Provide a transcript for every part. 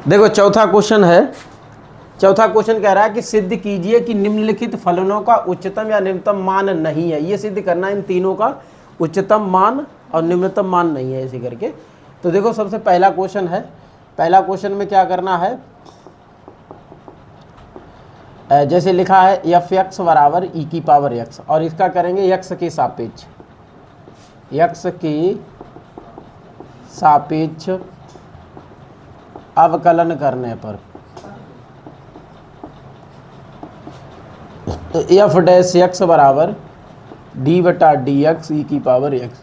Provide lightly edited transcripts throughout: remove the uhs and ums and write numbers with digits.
देखो चौथा क्वेश्चन है। चौथा क्वेश्चन कह रहा है कि सिद्ध कीजिए कि निम्नलिखित फलनों का उच्चतम या निम्नतम मान नहीं है। ये सिद्ध करना है इन तीनों का उच्चतम मान और निम्नतम मान नहीं है ऐसे करके। तो देखो सबसे पहला क्वेश्चन है। पहला क्वेश्चन में क्या करना है, जैसे लिखा है एफ एक्स बराबर ई की पावर एक्स, और इसका करेंगे एक्स के सापेक्ष, एक्स के सापेक्ष अवकलन करने पर एफ डैश एक्स बराबर डी बटा डी एक्स ई की पावर एक्स।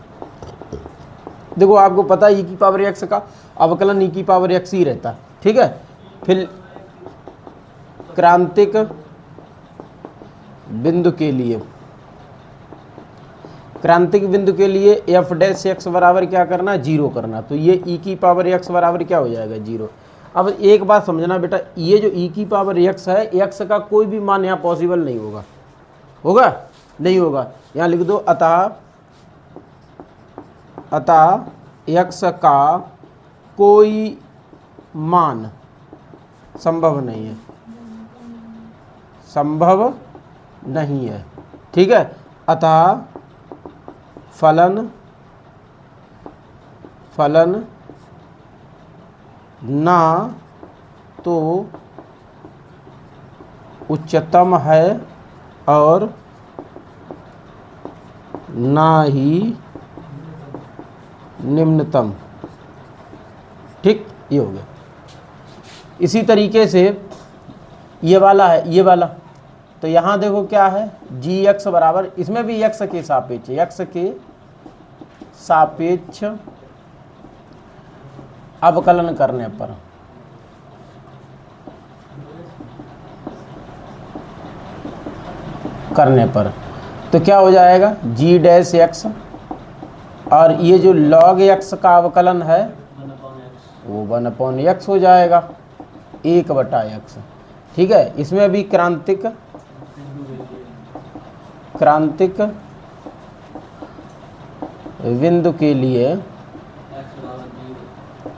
देखो आपको पता है ई की पावर एक्स का अवकलन ई की पावर एक्स ही रहता है, ठीक है। फिर क्रांतिक बिंदु के लिए, क्रांतिक बिंदु के लिए एफ डैश एक्स बराबर क्या करना, जीरो करना। तो ये ई की पावर एक्स बराबर क्या हो जाएगा, जीरो। अब एक बात समझना बेटा, ये जो ई की पावर एक्स है, एक्स का कोई भी मान यहाँ पॉसिबल नहीं होगा, होगा नहीं होगा। यहाँ लिख दो अतः एक्स का कोई मान संभव नहीं है, संभव नहीं है, ठीक है। अतः फलन ना तो उच्चतम है और ना ही निम्नतम, ठीक, ये हो गया। इसी तरीके से ये वाला है, ये वाला, तो यहाँ देखो क्या है, जी एक्स बराबर, इसमें भी एक्स के सापेक्ष, एक्स के सापेक्ष अवकलन करने पर तो क्या हो जाएगा, जी डैश एक्स, और ये जो लॉग एक्स का अवकलन है वो 1/x हो जाएगा, 1/x, ठीक है। इसमें भी क्रांतिक बिंदु के लिए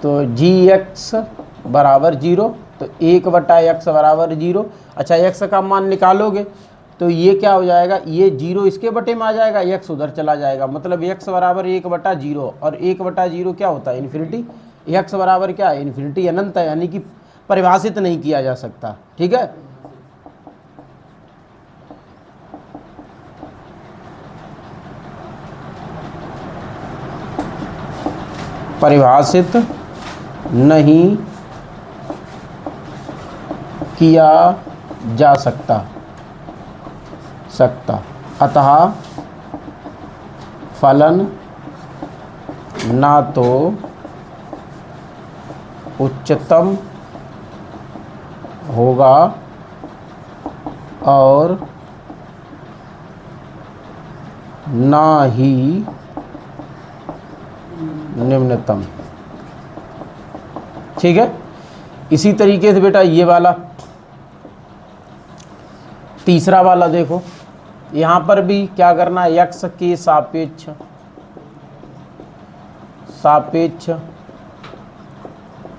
तो जी एक्स बराबर 0, तो 1/x बराबर 0। अच्छा, x का मान निकालोगे तो ये क्या हो जाएगा, ये 0 इसके बटे में आ जाएगा, x उधर चला जाएगा, मतलब x बराबर 1/0, और 1/0 क्या होता है, इन्फिनिटी। x बराबर क्या है, इन्फिनिटी, अनंत है, यानी कि परिभाषित नहीं किया जा सकता, ठीक है। परिभाषित नहीं किया जा सकता। अतः फलन ना तो उच्चतम होगा और ना ही निम्नतम, ठीक है। इसी तरीके से बेटा ये वाला तीसरा वाला देखो, यहाँ पर भी क्या करना है, एक्स के सापेक्ष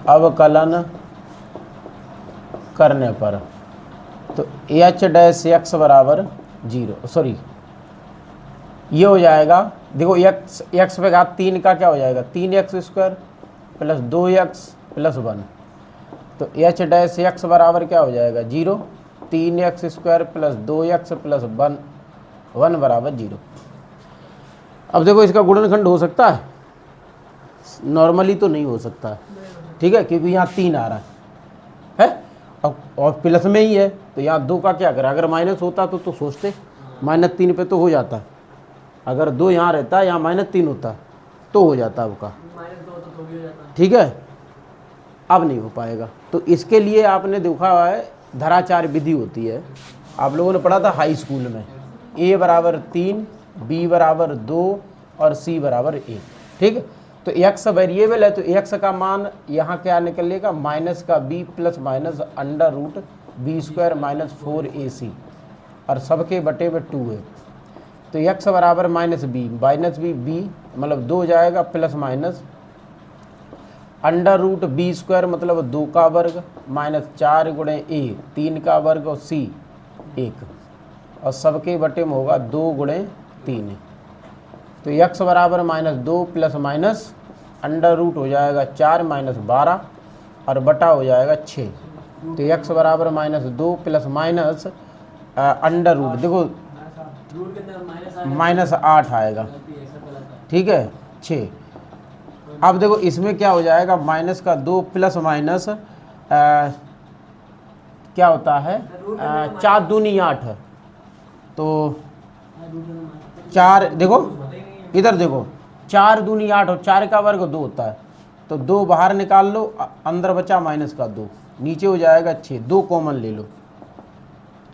अवकलन करने पर तो एच डैश एक्स बराबर 0, सॉरी ये हो जाएगा, देखो एक्स पे घात 3 का क्या हो जाएगा, 3x² प्लस 2x प्लस 1, तो एच डैश एक्स बराबर क्या हो जाएगा, 0, 3x² प्लस 2x प्लस 1 बराबर 0। अब देखो इसका गुणनखंड हो सकता है, नॉर्मली तो नहीं हो सकता है, ठीक है, क्योंकि यहाँ 3 आ रहा है और प्लस में ही है, तो यहाँ 2 का क्या करें, अगर माइनस होता तो सोचते, -3 पे तो हो जाता, अगर 2 यहाँ रहता है, यहाँ -3 होता तो हो जाता आपका, ठीक है। अब नहीं हो पाएगा, तो इसके लिए आपने देखा हुआ है धराचार विधि होती है, आप लोगों ने पढ़ा था हाई स्कूल में, a बराबर 3, b बराबर 2 और c बराबर 1, ठीक है। तो x वेरिएबल है, तो x का मान यहाँ क्या निकलेगा, माइनस का b plus minus √b² minus 4ac, और सबके बटे में 2 है, तो x बराबर -b, b मतलब 2 जाएगा, plus minus under root B square मतलब 2 का वर्ग माइनस 4 गुणे ए 3 का वर्ग और सी 1 और सबके बटे में होगा 2 गुणे 3। तो x बराबर -2 प्लस माइनस अंडर रूट हो जाएगा 4 माइनस 12 और बटा हो जाएगा 6। तो x बराबर -2 प्लस माइनस अंडर रूट देखो -8 आएगा, ठीक है 6। अब देखो इसमें क्या हो जाएगा, माइनस का 2 प्लस माइनस क्या होता है 4 दूनी 8, तो 4 देखो इधर देखो 4 दूनी 8 और 4 का वर्ग 2 होता है, तो 2 बाहर निकाल लो, अंदर बचा माइनस का 2, नीचे हो जाएगा 6, 2 कॉमन ले लो,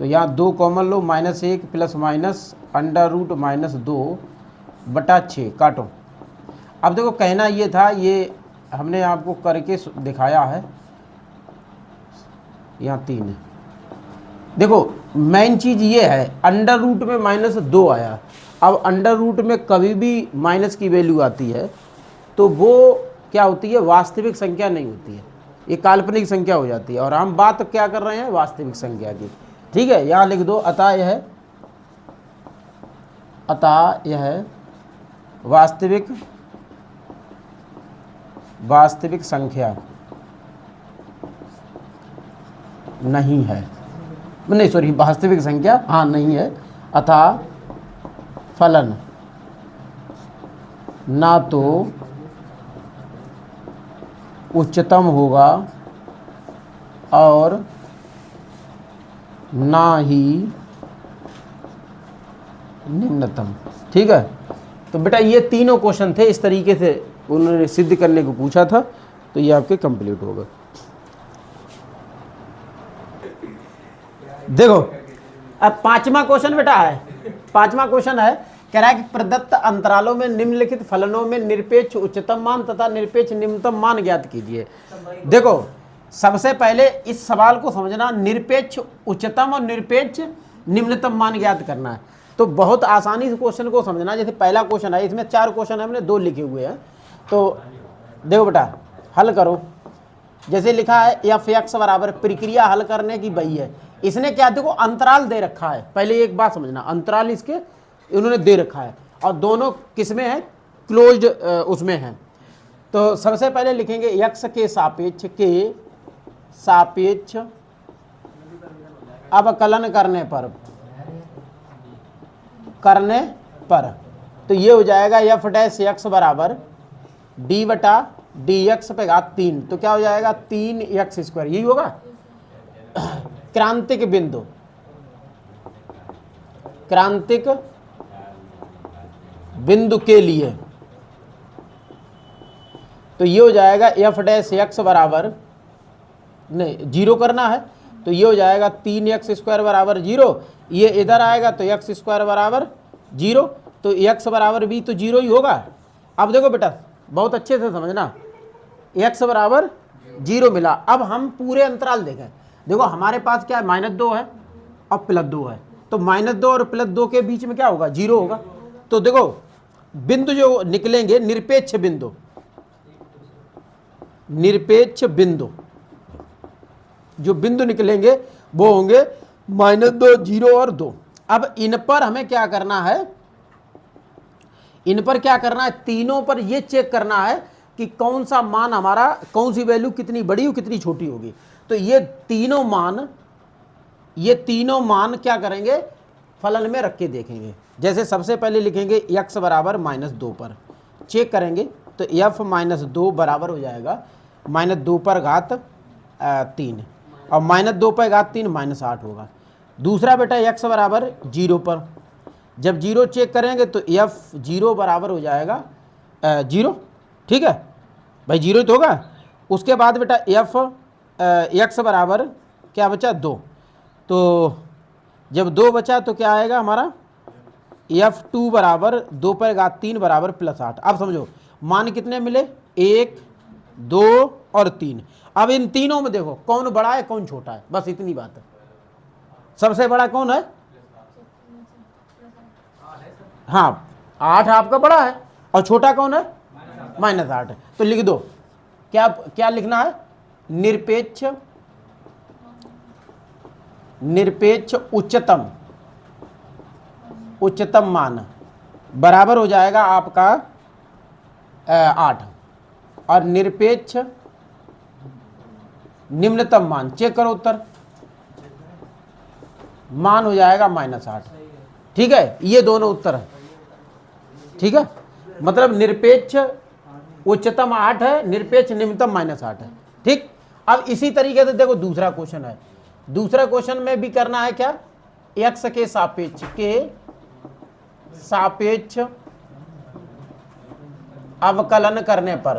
तो यहाँ 2 कॉमन लो, -1 प्लस माइनस अंडर रूट -2 बटा 6 काटो। अब देखो कहना ये था, ये हमने आपको करके दिखाया है, यहाँ 3 है। देखो मेन चीज़ ये है, अंडर रूट में -2 आया। अब अंडर रूट में कभी भी माइनस की वैल्यू आती है तो वो क्या होती है, वास्तविक संख्या नहीं होती है, ये काल्पनिक संख्या हो जाती है। और हम बात क्या कर रहे हैं, वास्तविक संख्या की, ठीक है। यहाँ लिख दो अतः यह वास्तविक संख्या नहीं है, नहीं सॉरी वास्तविक संख्या हाँ नहीं है, अतः फलन ना तो उच्चतम होगा और ना ही निम्नतम, ठीक है। तो बेटा ये तीनों क्वेश्चन थे, इस तरीके से उन्होंने सिद्ध करने को पूछा था, तो ये आपके कंप्लीट हो गए। देखो अब 5वां क्वेश्चन बेटा है, 5वां क्वेश्चन है, कह रहा है कि प्रदत्त अंतरालों में निम्नलिखित फलनों में निरपेक्ष उच्चतम मान तथा निरपेक्ष निम्नतम मान ज्ञात कीजिए। देखो सबसे पहले इस सवाल को समझना, निरपेक्ष उच्चतम और निरपेक्ष निम्नतम मान ज्ञात करना है। तो बहुत आसानी से क्वेश्चन को समझना। जैसे पहला क्वेश्चन है, इसमें 4 क्वेश्चन है, हमने 2 लिखे हुए हैं, तो देखो बेटा हल करो। जैसे लिखा है f(x) बराबर, प्रक्रिया हल करने की वही है। इसने क्या देखो अंतराल दे रखा है, पहले एक बात समझना, अंतराल इसके इन्होंने दे रखा है और दोनों किसमें है, क्लोज्ड उसमें है। तो सबसे पहले लिखेंगे x के सापेक्ष अवकलन करने पर तो ये हो जाएगा f' बराबर d/dx पे घात 3, तो क्या हो जाएगा 3x², यही होगा। क्रांतिक बिंदु के लिए तो ये हो जाएगा f' बराबर, नहीं 0 करना है, तो ये हो जाएगा 3x² बराबर 0, ये इधर आएगा तो x² बराबर 0, तो x बराबर भी तो 0 ही होगा। अब देखो बेटा बहुत अच्छे से समझना, x बराबर 0 मिला। अब हम पूरे अंतराल देखें, देखो हमारे पास क्या है, -2 है और +2 है, तो -2 और +2 के बीच में क्या होगा, 0 होगा। तो देखो बिंदु जो निकलेंगे, निरपेक्ष बिंदु जो बिंदु निकलेंगे वो होंगे -2, 0 और 2। अब इन पर हमें क्या करना है, तीनों पर ये चेक करना है कि कौन सा मान हमारा, कौन सी वैल्यू कितनी बड़ी और कितनी छोटी होगी। तो ये तीनों मान क्या करेंगे, फलन में रख के देखेंगे। जैसे सबसे पहले लिखेंगे x बराबर -2 पर चेक करेंगे, तो f -2 बराबर हो जाएगा -2 पर घात 3 और -2 पर घात 3 -8 होगा। दूसरा बेटा x बराबर 0 पर, जब 0 चेक करेंगे तो f 0 बराबर हो जाएगा 0, ठीक है भाई 0 तो होगा। उसके बाद बेटा x बराबर क्या बचा 2, तो जब 2 बचा तो क्या आएगा हमारा f2 बराबर 2 पर घात 3 बराबर +8। अब समझो मान कितने मिले, 1, 2 और 3। अब इन तीनों में देखो कौन बड़ा है कौन छोटा है, बस इतनी बात है। सबसे बड़ा कौन है, हाँ 8 आपका बड़ा है, और छोटा कौन है -8 है। तो लिख दो क्या क्या लिखना है, निरपेक्ष निरपेक्ष उच्चतम मान बराबर हो जाएगा आपका 8 और निरपेक्ष निम्नतम मान, चेक करो उत्तर, मान हो जाएगा -8। ठीक है, ये दोनों उत्तर है। ठीक है, मतलब निरपेक्ष उच्चतम 8 है, निरपेक्ष निम्नतम -8 है। ठीक, अब इसी तरीके से देखो दूसरा क्वेश्चन है। दूसरा क्वेश्चन में भी करना है क्या, x के सापेक्ष अवकलन करने पर,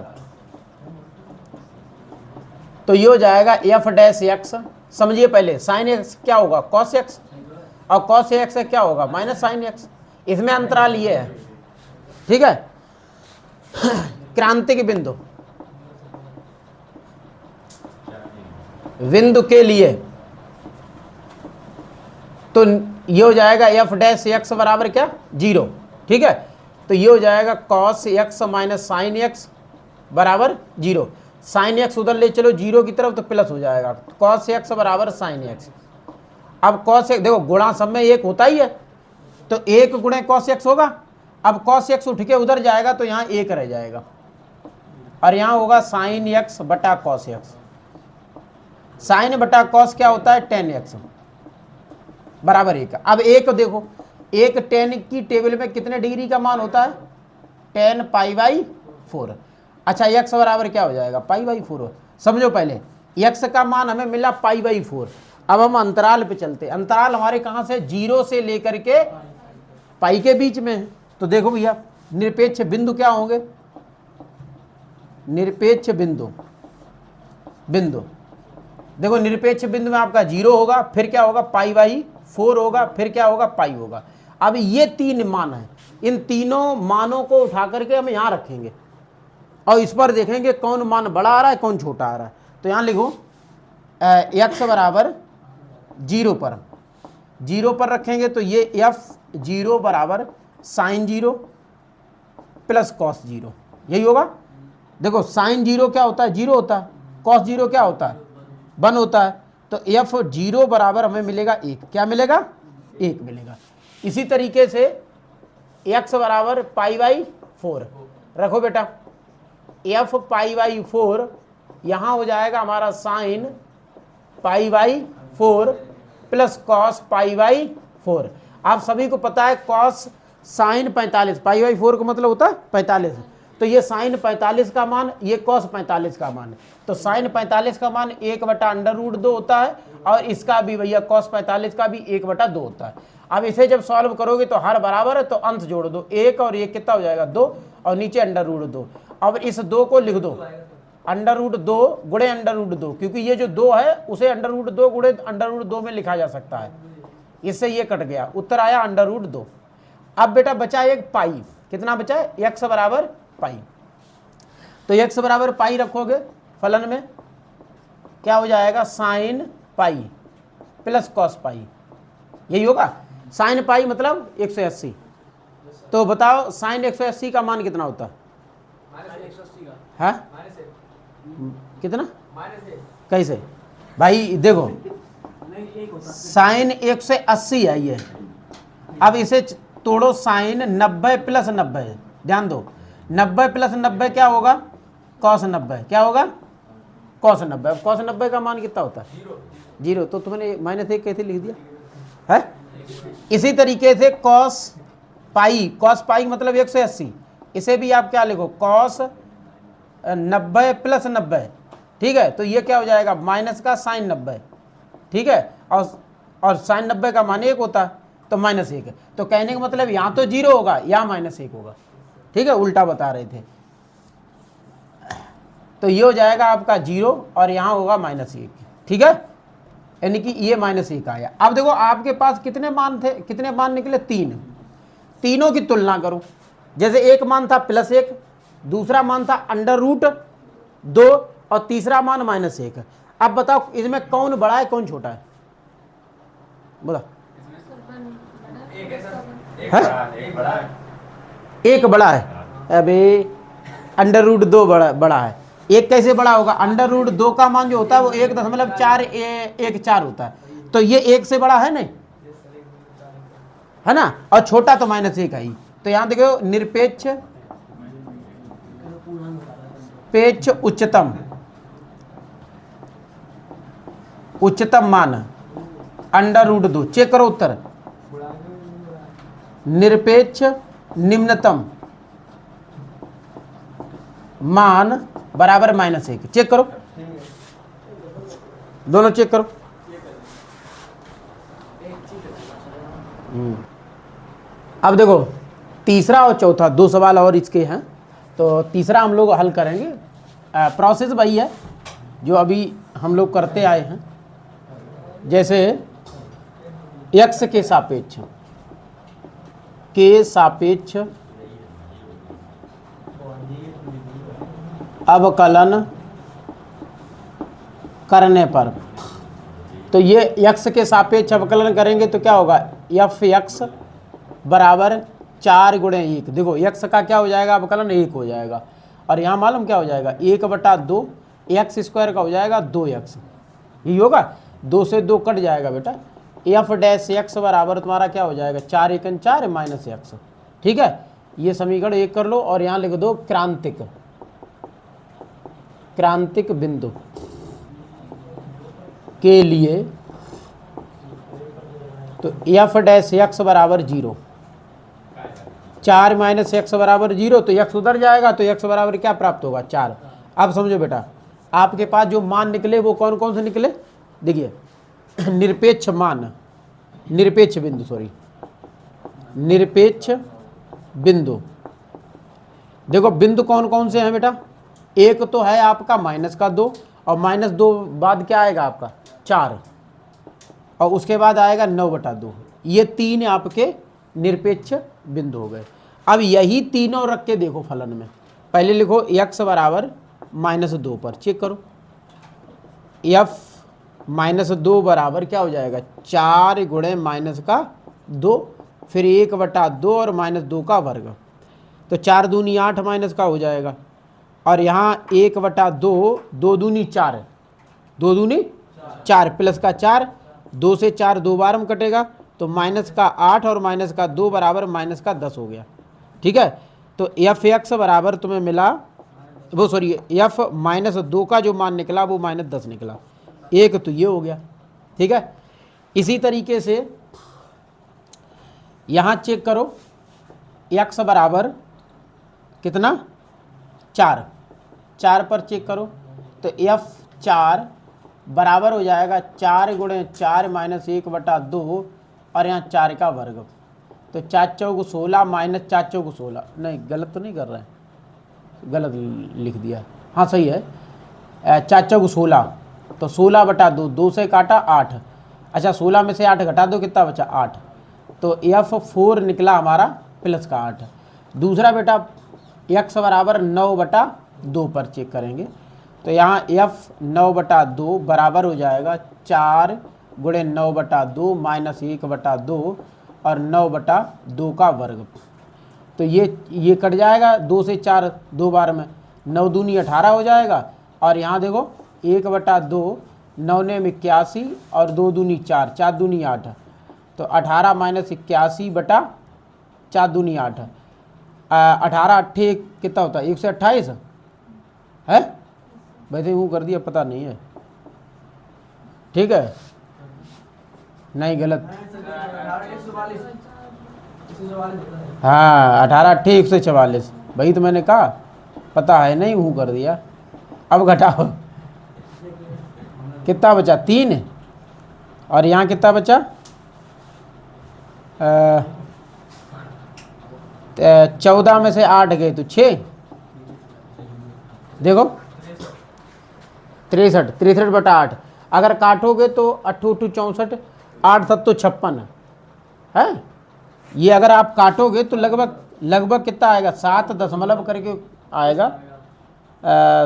तो ये हो जाएगा f डैश x, समझिए पहले साइन x क्या होगा cos x, और cos x क्या होगा माइनस साइन x, इसमें अंतराल ये है। ठीक है, क्रांतिक बिंदु के लिए तो ये हो जाएगा f डैश x बराबर क्या 0। ठीक है, तो ये हो जाएगा cos x minus sine x बराबर 0। साइन x उधर ले चलो 0 की तरफ तो प्लस हो जाएगा, cos x बराबर साइन x। अब cos x देखो गुणा सब में 1 होता ही है, तो 1 गुणे cos x होगा। अब cos x उठ के उधर जाएगा तो यहाँ 1 रह जाएगा और यहाँ होगा साइन x बटा cos x। साइन बटा cos क्या होता है tan x बराबर 1। अब एक देखो, एक tan की टेबल में कितने डिग्री का मान होता है, tan π/4। अच्छा x बराबर क्या हो जाएगा π/4। समझो पहले x का मान हमें मिला π/4। अब हम अंतराल पे चलते, अंतराल हमारे कहाँ से 0 से लेकर के पाई के बीच में है। तो देखो भैया निरपेक्ष बिंदु क्या होंगे, निरपेक्ष बिंदु देखो निरपेक्ष बिंदु में आपका 0 होगा, फिर क्या होगा π/4 होगा, फिर क्या होगा पाई होगा। अब ये 3 मान है, इन तीनों मानों को उठा करके हम यहाँ रखेंगे और इस पर देखेंगे कौन मान बड़ा आ रहा है कौन छोटा आ रहा है। तो यहाँ लिखो x बराबर 0 पर रखेंगे तो ये f0 बराबर साइन 0 प्लस कॉस 0, यही होगा। देखो साइन 0 क्या होता है 0 होता है, कॉस 0 क्या होता है 1 होता है, तो f0 बराबर हमें मिलेगा 1। क्या मिलेगा 1 मिलेगा। इसी तरीके से x बराबर π/4 रखो बेटा, f π/4 यहाँ हो जाएगा हमारा साइन π/4 प्लस कॉस π/4। आप सभी को पता है कॉस साइन 45, π/4 का मतलब होता है 45, तो ये साइन 45 का मान, ये कॉस 45 का मान है। तो साइन 45 का मान 1/√2 होता है और इसका भी भैया कॉस 45 का भी 1/2 होता है। अब इसे जब सॉल्व करोगे तो हर बराबर है तो अंश जोड़ दो, 1 और 1 कितना हो जाएगा 2 और नीचे √2। अब इस 2 को लिख दो √2 गुणे √2, क्योंकि ये जो 2 है उसे √2 गुणे √2 में लिखा जा सकता है। इससे ये कट गया, उत्तर आया √2। अब बेटा बचा एक पाई, कितना बचा है x बराबर पाई। तो x बराबर पाई रखोगे फलन में क्या हो जाएगा sine pi plus cos pi, यही होगा। साइन पाई मतलब 180। तो बताओ साइन 180 का मान कितना होता है, कितना कैसे भाई देखो साइन 180 है ये। अब इसे तोड़ो, साइन 90 प्लस 90, ध्यान दो 90 प्लस 90 क्या होगा कॉस 90, क्या होगा कॉस 90। अब कॉस 90 का मान कितना होता है 0, तो तुमने -1 कैसे लिख दिया है। इसी तरीके से कॉस पाई मतलब 180, इसे भी आप क्या लिखो कॉस 90 प्लस 90। ठीक है, तो ये क्या हो जाएगा माइनस का साइन 90। ठीक है, और साइन 90 का मान 1 होता है तो -1 है। तो कहने का मतलब यहाँ तो 0 होगा, यहाँ -1 होगा। ठीक है, उल्टा बता रहे थे। तो ये हो जाएगा आपका 0 और यहाँ होगा -1। ठीक है, यानी कि ये -1 आया। अब देखो आपके पास कितने मान थे, कितने मान निकले 3। तीनों की तुलना करो, जैसे एक मान था +1, दूसरा मान था √2 और तीसरा मान -1। अब बताओ इसमें कौन बड़ा है कौन छोटा है, बोला एक बड़ा है। अबे √2 बड़ा है, एक कैसे बड़ा होगा, √2 का मान जो होता है वो 1.414 होता है, तो ये 1 से बड़ा है नहीं, है ना, और छोटा तो -1 है ही। तो यहां देखो निरपेक्ष उच्चतम मान √2, चेक करो उत्तर। निरपेक्ष निम्नतम मान बराबर -1, चेक करो, दोनों चेक करो। अब देखो तीसरा और चौथा 2 सवाल और इसके हैं, तो तीसरा हम लोग हल करेंगे। प्रोसेस वही है जो अभी हम लोग करते आए हैं। जैसे x के सापेक्ष अवकलन करने पर, तो ये x के सापेक्ष अवकलन करेंगे तो क्या होगा, f(x) बराबर 4 × 1। देखो x का क्या हो जाएगा, अवकलन 1 हो जाएगा, और यहाँ मालूम क्या हो जाएगा, 1/2 x² का हो जाएगा 2x, यही होगा, 2 से 2 कट जाएगा बेटा, f' बराबर तुम्हारा क्या हो जाएगा, 4 × 4 -x। ठीक है, ये समीकरण 1 कर लो और यहाँ लिख दो क्रांतिक बिंदु के लिए, तो f' बराबर 0, 4 - x बराबर 0, तो x उधर जाएगा, तो x बराबर क्या प्राप्त होगा, 4। अब समझो बेटा, आपके पास जो मान निकले वो कौन कौन से निकले, देखिए निरपेक्ष बिंदु। देखो बिंदु कौन कौन से हैं बेटा, एक तो है आपका -2, और -2 बाद क्या आएगा आपका 4, और उसके बाद आएगा 9/2, ये 3 आपके निरपेक्ष बिंदु हो गए। अब यही तीनों रख के देखो फलन में, पहले लिखो x बराबर -2 पर, चेक करो, f-2 बराबर क्या हो जाएगा, 4 × -2, फिर 1/2 और -2 का वर्ग, तो 4 दूनी 8 माइनस का हो जाएगा, और यहाँ 1/2, 2 दूनी 4, 2 दूनी 4 प्लस का 4, 2 से 4 2 बार में कटेगा, तो -8 और -2 बराबर -10 हो गया। ठीक है, तो f(x) बराबर तुम्हें मिला, वो सॉरी f-2 का जो मान निकला वो -10 निकला, एक तो ये हो गया। ठीक है, इसी तरीके से यहाँ चेक करो, x बराबर कितना, 4 पर चेक करो, तो f4 बराबर हो जाएगा 4 × 4 -1/2, और यहाँ 4 का वर्ग, तो 4 चौक 16 -4 चौक 16, नहीं गलत तो नहीं कर रहे हैं, गलत लिख दिया, हाँ सही है, 4 चौक 16, तो 16/2, 2 से काटा 8, अच्छा 16 में से 8 घटा दो, कितना बचा 8, तो f4 निकला हमारा प्लस का 8। दूसरा बेटा x बराबर 9/2 पर चेक करेंगे, तो यहाँ f9/2 बराबर हो जाएगा 4 × 9/2 -1/2 और 9/2 का वर्ग, तो ये कट जाएगा, 2 से 4 2 बार में, 9 दूनी 18 हो जाएगा, और यहाँ देखो 1/2, 9 ने 81 और 2 दूनी 4, 4 दूनी 8, तो 18 - 81/4 दूनी 8, 18 8 कितना होता है, 128 है, वैसे वो कर दिया पता नहीं है। ठीक है, नहीं गलत, हाँ 18 8 144, वही तो मैंने कहा, पता है नहीं वो कर दिया। अब घटाओ, कितना बचा 3, और यहाँ कितना बचा 14 में से 8 गए तो 6, देखो 63/8, अगर काटोगे तो 8 × 64, 8 7 56 है, ये अगर आप काटोगे तो लगभग कितना आएगा, 7 दशमलव करके आएगा,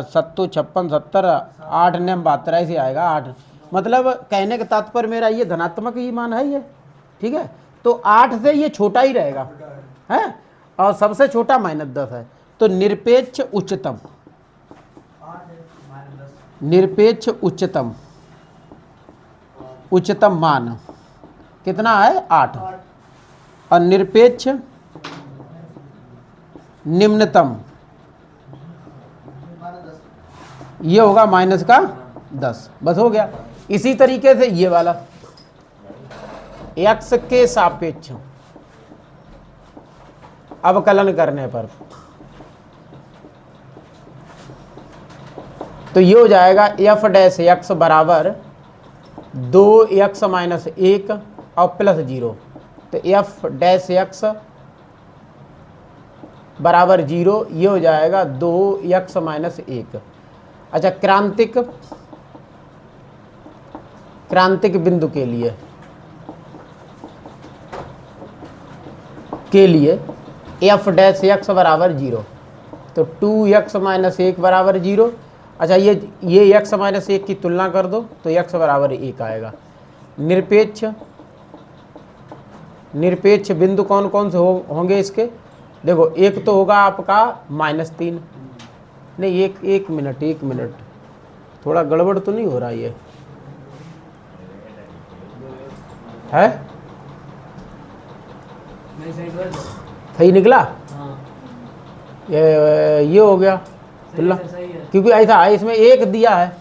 7 56 70 8 9 72 ऐसे आएगा 8, मतलब कहने का तात्पर्य मेरा ये धनात्मक ही मान है ये। ठीक है, तो 8 से ये छोटा ही रहेगा है, और सबसे छोटा -10 है, तो निरपेक्ष उच्चतम निरपेक्ष उच्चतम मान कितना है 8 और निरपेक्ष निम्नतम ये होगा माइनस का 10। बस हो गया। इसी तरीके से ये वाला x के सापेक्ष अवकलन करने पर तो ये हो जाएगा f डैश x बराबर 2x माइनस 1 और प्लस 0। तो f डैश x बराबर 0 ये हो जाएगा 2x माइनस 1। अच्छा, क्रांतिक बिंदु के लिए f डैश x बराबर 0 तो 2x माइनस 1 बराबर 0। अच्छा, ये x माइनस 1 की तुलना कर दो तो x बराबर 1 आएगा। निरपेक्ष बिंदु कौन कौन से होंगे इसके? देखो, एक तो होगा आपका -3। नहीं, एक मिनट थोड़ा गड़बड़ तो नहीं हो रहा ये है? सही निकला? ये हो गया तुलना, क्योंकि ऐसा है इसमें एक दिया है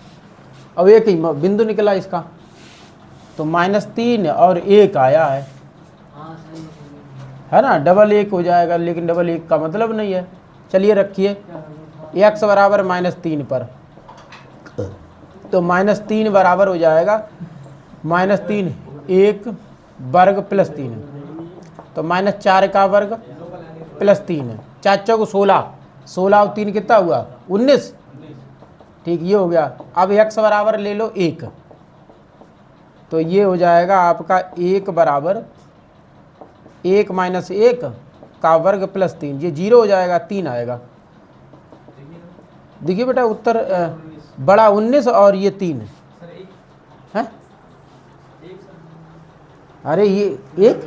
अब एक ही बिंदु निकला इसका, तो -3 और 1 आया है ना, डबल 1 हो जाएगा। लेकिन डबल 1 का मतलब नहीं है। चलिए रखिए x बराबर -3 पर, तो -3 बराबर हो जाएगा -3 1 वर्ग प्लस 3, तो -4 का वर्ग प्लस 3, 4 चौक 16 और 3 कितना हुआ 19। ठीक, ये हो गया। अब x बराबर ले लो 1, तो ये हो जाएगा आपका 1 बराबर 1 माइनस 1 का वर्ग प्लस 3, ये 0 हो जाएगा, 3 आएगा। देखिए बेटा उत्तर बड़ा 19 और ये 3 है। अरे ये 1,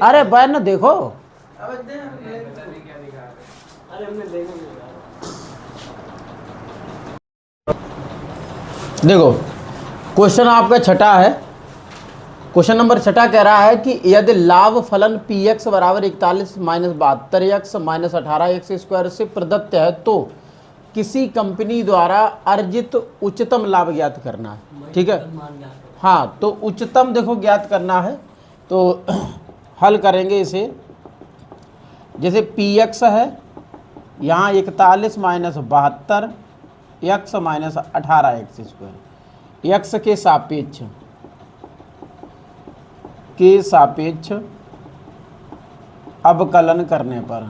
अरे बहन देखो, देखो क्वेश्चन आपका छठा है। क्वेश्चन नंबर 6 कह रहा है कि यदि लाभ फलन px बराबर 41 minus 72x minus 18x square से प्रदत्त है तो किसी कंपनी द्वारा अर्जित उच्चतम लाभ ज्ञात करना है। ठीक है, हाँ, तो उच्चतम देखो ज्ञात करना है तो हल करेंगे इसे। जैसे px है यहाँ 41 minus 72 x minus 18x square, x के सापेक्ष अवकलन करने पर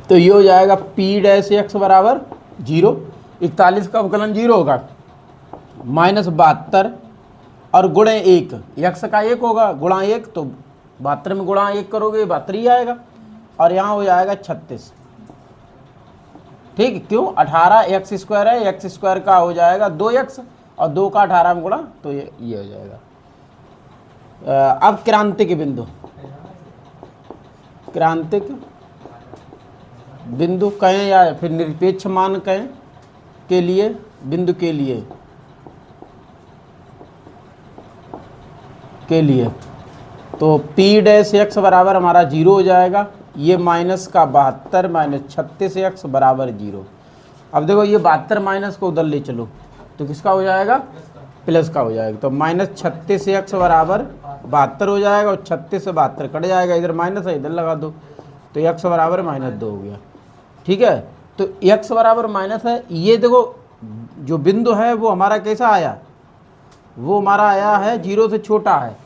तो ये हो जाएगा p डैश x बराबर 0, 41 का अवकलन 0 होगा, माइनस 72 और गुणे 1, x का 1 होगा गुणा 1, तो 72 में गुणा 1 करोगे 72 ही आएगा, और यहाँ हो जाएगा 36। ठीक, क्यों? 18x स्क्वायर है, x स्क्वायर का हो जाएगा 2x और 2 का 18 में गुणा, तो ये हो जाएगा। अब क्रांतिक बिंदु कहें या फिर निरपेक्ष मान कहें के लिए, बिंदु के लिए तो p डैश x बराबर हमारा 0 हो जाएगा, ये माइनस का 72 माइनस 36x बराबर 0। अब देखो ये 72 माइनस को उधर ले चलो तो किसका हो जाएगा? प्लस का हो जाएगा, तो माइनस 36x बराबर 72 हो जाएगा, और 36 से 72 कट जाएगा, इधर माइनस है इधर लगा दो, तो x बराबर -2 हो गया। ठीक है, तो x बराबर माइनस है। ये देखो जो बिंदु है वो हमारा कैसा आया, वो हमारा आया है 0 से छोटा है।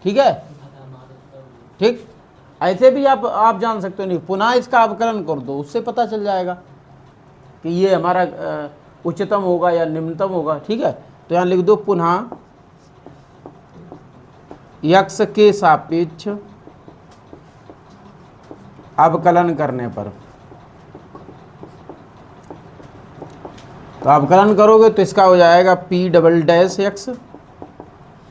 ठीक है, ठीक, ऐसे भी आप जान सकते हो। नहीं, पुनः इसका अवकलन कर दो, उससे पता चल जाएगा कि ये हमारा उच्चतम होगा या निम्नतम होगा। ठीक है, तो यहाँ लिख दो पुनः x के सापेक्ष अवकलन करने पर, तो अवकलन करोगे तो इसका हो जाएगा p डबल डैश x।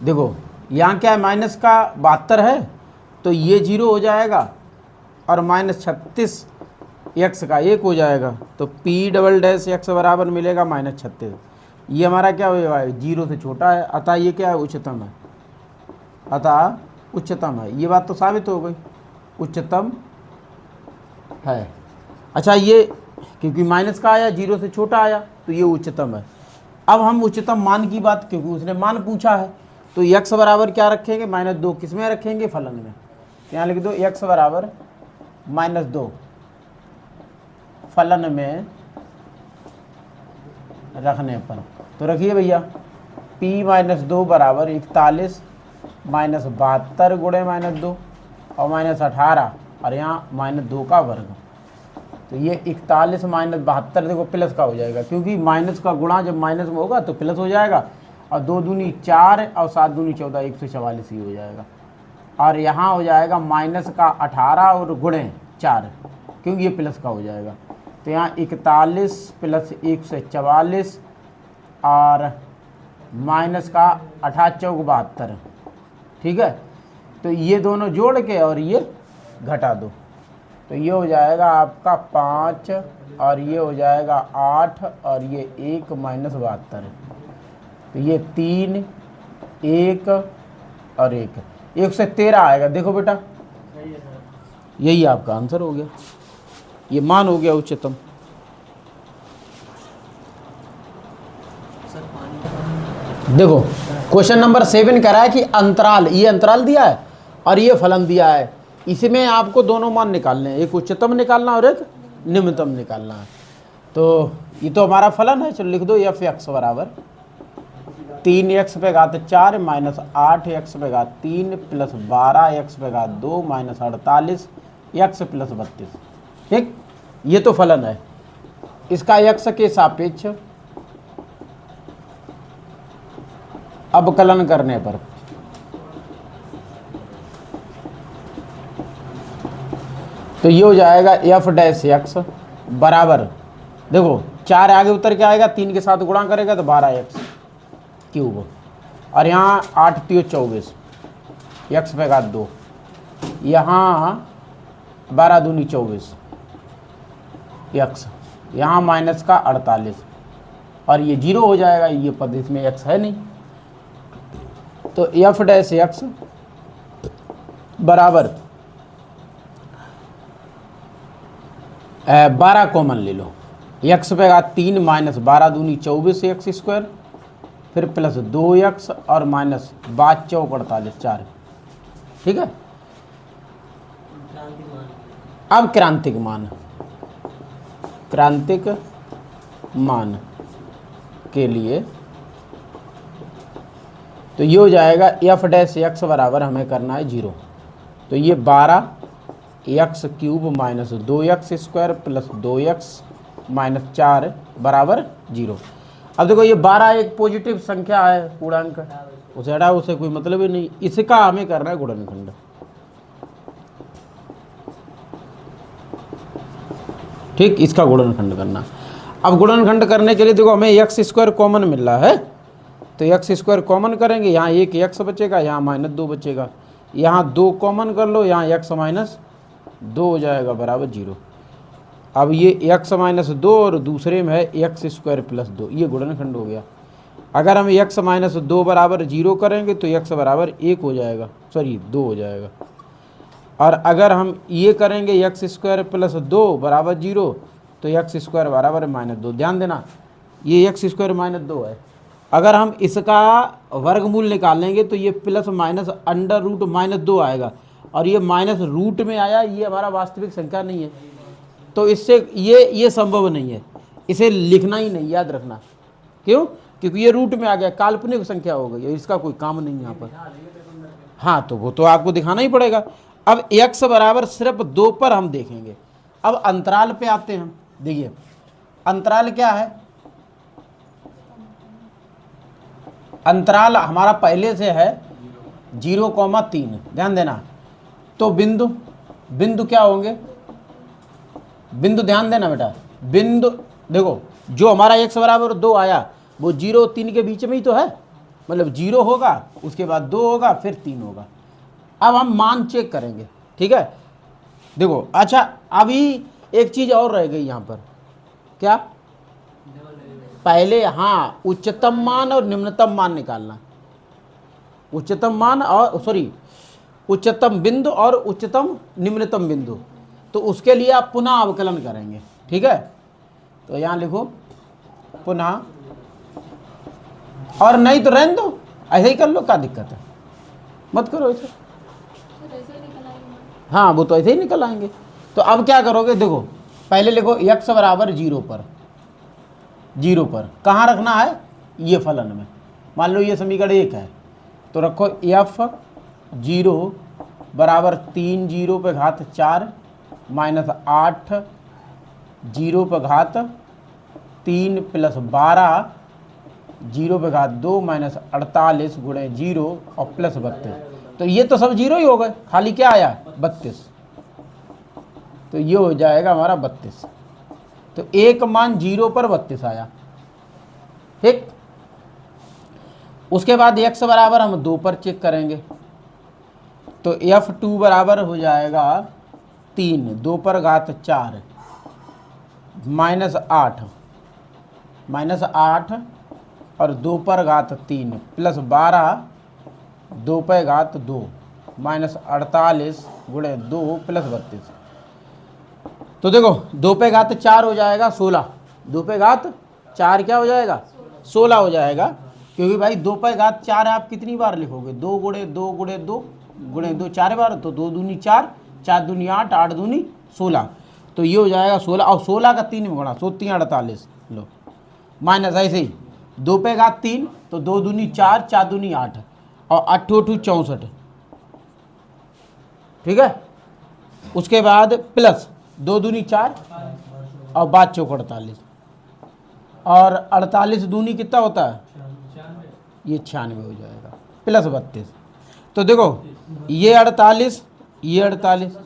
देखो यहाँ क्या है, माइनस का 72 है तो ये 0 हो जाएगा, और -36 एक्स का 1 हो जाएगा, तो पी डबल डैश एक्स बराबर मिलेगा -36। ये हमारा क्या होगा, 0 से छोटा है, अतः ये क्या है, उच्चतम है, अतः उच्चतम है। ये बात तो साबित हो गई, उच्चतम है। अच्छा, ये क्योंकि माइनस का आया, 0 से छोटा आया, तो ये उच्चतम है। अब हम उच्चतम मान की बात, क्योंकि उसने मान पूछा है, तो x बराबर क्या रखेंगे, -2। किस में रखेंगे, फलन में। यहाँ लिख दो x बराबर -2 फलन में रखने पर, तो रखिए भैया p -2 बराबर 41 -72 गुणे -2 और -18 और यहाँ -2 का वर्ग। तो ये 41 -72 देखो प्लस का हो जाएगा, क्योंकि माइनस का गुणा जब माइनस में होगा तो प्लस हो जाएगा, और 2 दूनी 4 और 7 दूनी 14, 144 ही हो जाएगा। और यहाँ हो जाएगा माइनस का 18 और गुणे 4, क्योंकि ये प्लस का हो जाएगा। तो यहाँ 41 प्लस 144 और माइनस का 18 चौक 72, ठीक है। तो ये दोनों जोड़ के और ये घटा दो, तो ये हो जाएगा आपका 5 और ये हो जाएगा 8 और ये 1 -72, तो ये 3 1 और 1 113 आएगा। देखो बेटा, यही आपका आंसर हो गया, ये मान हो गया उच्चतम। देखो क्वेश्चन नंबर 7 कह रहा है कि अंतराल, ये अंतराल दिया है और ये फलन दिया है, इसमें आपको दोनों मान निकालने हैं, एक उच्चतम निकालना और एक निम्नतम निकालना है। तो ये तो हमारा फलन है, चलो लिख दो एफ एक्स बराबर 3x पे घात 4 -8x पे घात 3 प्लस 12x पे घात 2 -48 x प्लस 32। ठीक, ये तो फलन है। इसका x के सापेक्ष अवकलन करने पर तो ये हो जाएगा एफ डैश एक्स बराबर, देखो 4 आगे उतर के आएगा, 3 के साथ गुणा करेगा तो 12x क्यूब, और यहाँ 8 3 24 x पे घात 2, यहाँ 12 दूनी 24 x, यहाँ माइनस का 48 और ये 0 हो जाएगा, ये पद इसमें x है नहीं। तो एफ डैश एक्स बराबर 12 कॉमन ले लो, x पे घात 3 -12 दूनी 24 x स्क्वायर, फिर प्लस 2x और माइनस 5 चौक 48 4, ठीक है। अब क्रांतिक मान के लिए तो ये हो जाएगा एफ डैश एक्स बराबर हमें करना है 0, तो ये 12x cube minus 2x square plus 2x minus 4 बराबर 0। अब देखो ये 12 एक पॉजिटिव संख्या है, पूर्णांक, उसे हटा, उसे कोई मतलब ही नहीं, इसका हमें करना है गुणनखंड। ठीक, इसका गुणनखंड करना। अब गुणनखंड करने के लिए देखो हमें x स्क्वायर कॉमन मिल रहा है, तो x स्क्वायर कॉमन करेंगे, यहाँ एक x बचेगा, यहाँ -2 बचेगा, यहाँ 2 कॉमन कर लो, यहाँ x -2 हो जाएगा बराबर 0। अब ये x -2 और दूसरे में है x स्क्वायर प्लस 2, ये गुणनखंड हो गया। अगर हम x -2 बराबर 0 करेंगे तो x बराबर 1 हो जाएगा, सॉरी 2 हो जाएगा। और अगर हम ये करेंगे x स्क्वायर प्लस 2 बराबर 0 तो x स्क्वायर बराबर -2। ध्यान देना, ये x स्क्वायर -2 है। अगर हम इसका वर्गमूल निकालेंगे तो ये प्लस माइनस अंडर रूट -2 आएगा, और ये माइनस रूट में आया, ये हमारा वास्तविक संख्या नहीं है, तो इससे ये संभव नहीं है, इसे लिखना ही नहीं, याद रखना। क्यों? क्योंकि ये रूट में आ गया, काल्पनिक संख्या हो गई, इसका कोई काम नहीं यहाँ पर। हाँ, तो वो तो आपको दिखाना ही पड़ेगा। अब x बराबर सिर्फ 2 पर हम देखेंगे। अब अंतराल पे आते हैं। देखिए अंतराल क्या है, अंतराल हमारा पहले से है 0,3। ध्यान देना, तो बिंदु क्या होंगे, बिंदु ध्यान देना बेटा, बिंदु देखो जो हमारा x बराबर 2 आया वो 0 और 3 के बीच में ही तो है, मतलब 0 होगा, उसके बाद 2 होगा, फिर 3 होगा। अब हम मान चेक करेंगे, ठीक है। देखो अच्छा, अभी एक चीज़ और रह गई यहाँ पर, क्या? पहले हाँ उच्चतम मान और निम्नतम मान निकालना, उच्चतम मान और सॉरी उच्चतम बिंदु और उच्चतम निम्नतम बिंदु। तो उसके लिए आप पुनः अवकलन करेंगे, ठीक है। तो यहाँ लिखो पुनः, और नहीं तो रहने दो, ऐसे ही कर लो, क्या दिक्कत है, मत करो ऐसे। हाँ वो तो ऐसे ही निकल आएंगे। तो अब क्या करोगे, देखो पहले लिखो x बराबर 0 पर, 0 पर कहाँ रखना है, ये फलन में। मान लो ये समीकरण 1 है, तो रखो f 0 बराबर 3 0 पे घात 4 माइनस 8 0 पे घात 3 प्लस 12 0 पे घात 2 माइनस 48 गुणे 0 और प्लस 32। तो ये तो सब 0 ही हो गए, खाली क्या आया 32। तो ये हो जाएगा हमारा 32। तो एक मान 0 पर 32 आया, ठीक। उसके बाद x बराबर हम 2 पर चेक करेंगे, तो f2 बराबर हो जाएगा 3 2 पर घात 4 माइनस 8 और 2 पर घात 3 प्लस 12 2 पर घात 2 माइनस 48 गुणे 2 प्लस 32। तो देखो 2 पे घात 4 हो जाएगा 16, 2 पे घात 4 क्या हो जाएगा 16 हो जाएगा, क्योंकि भाई 2 पे घात 4 आप कितनी बार लिखोगे, 2 गुणे 2 गुणे 2 गुणे 2 4 बार, तो 2 दूनी 4, 4 दूनी 8, 8 दूनी 16। तो ये हो जाएगा 16, और 16 का 3 में गुणा, 3 48 लो, माइनस ऐसे ही 2 पे घात 3, तो 2 दूनी 4, 4 दूनी 8 और 8 8 64, ठीक है। उसके बाद प्लस 2 दूनी 4 और 5 चौक 48, और 48 दूनी कितना होता है, ये 96 हो जाएगा, प्लस 32। तो देखो ये 48 ये 48,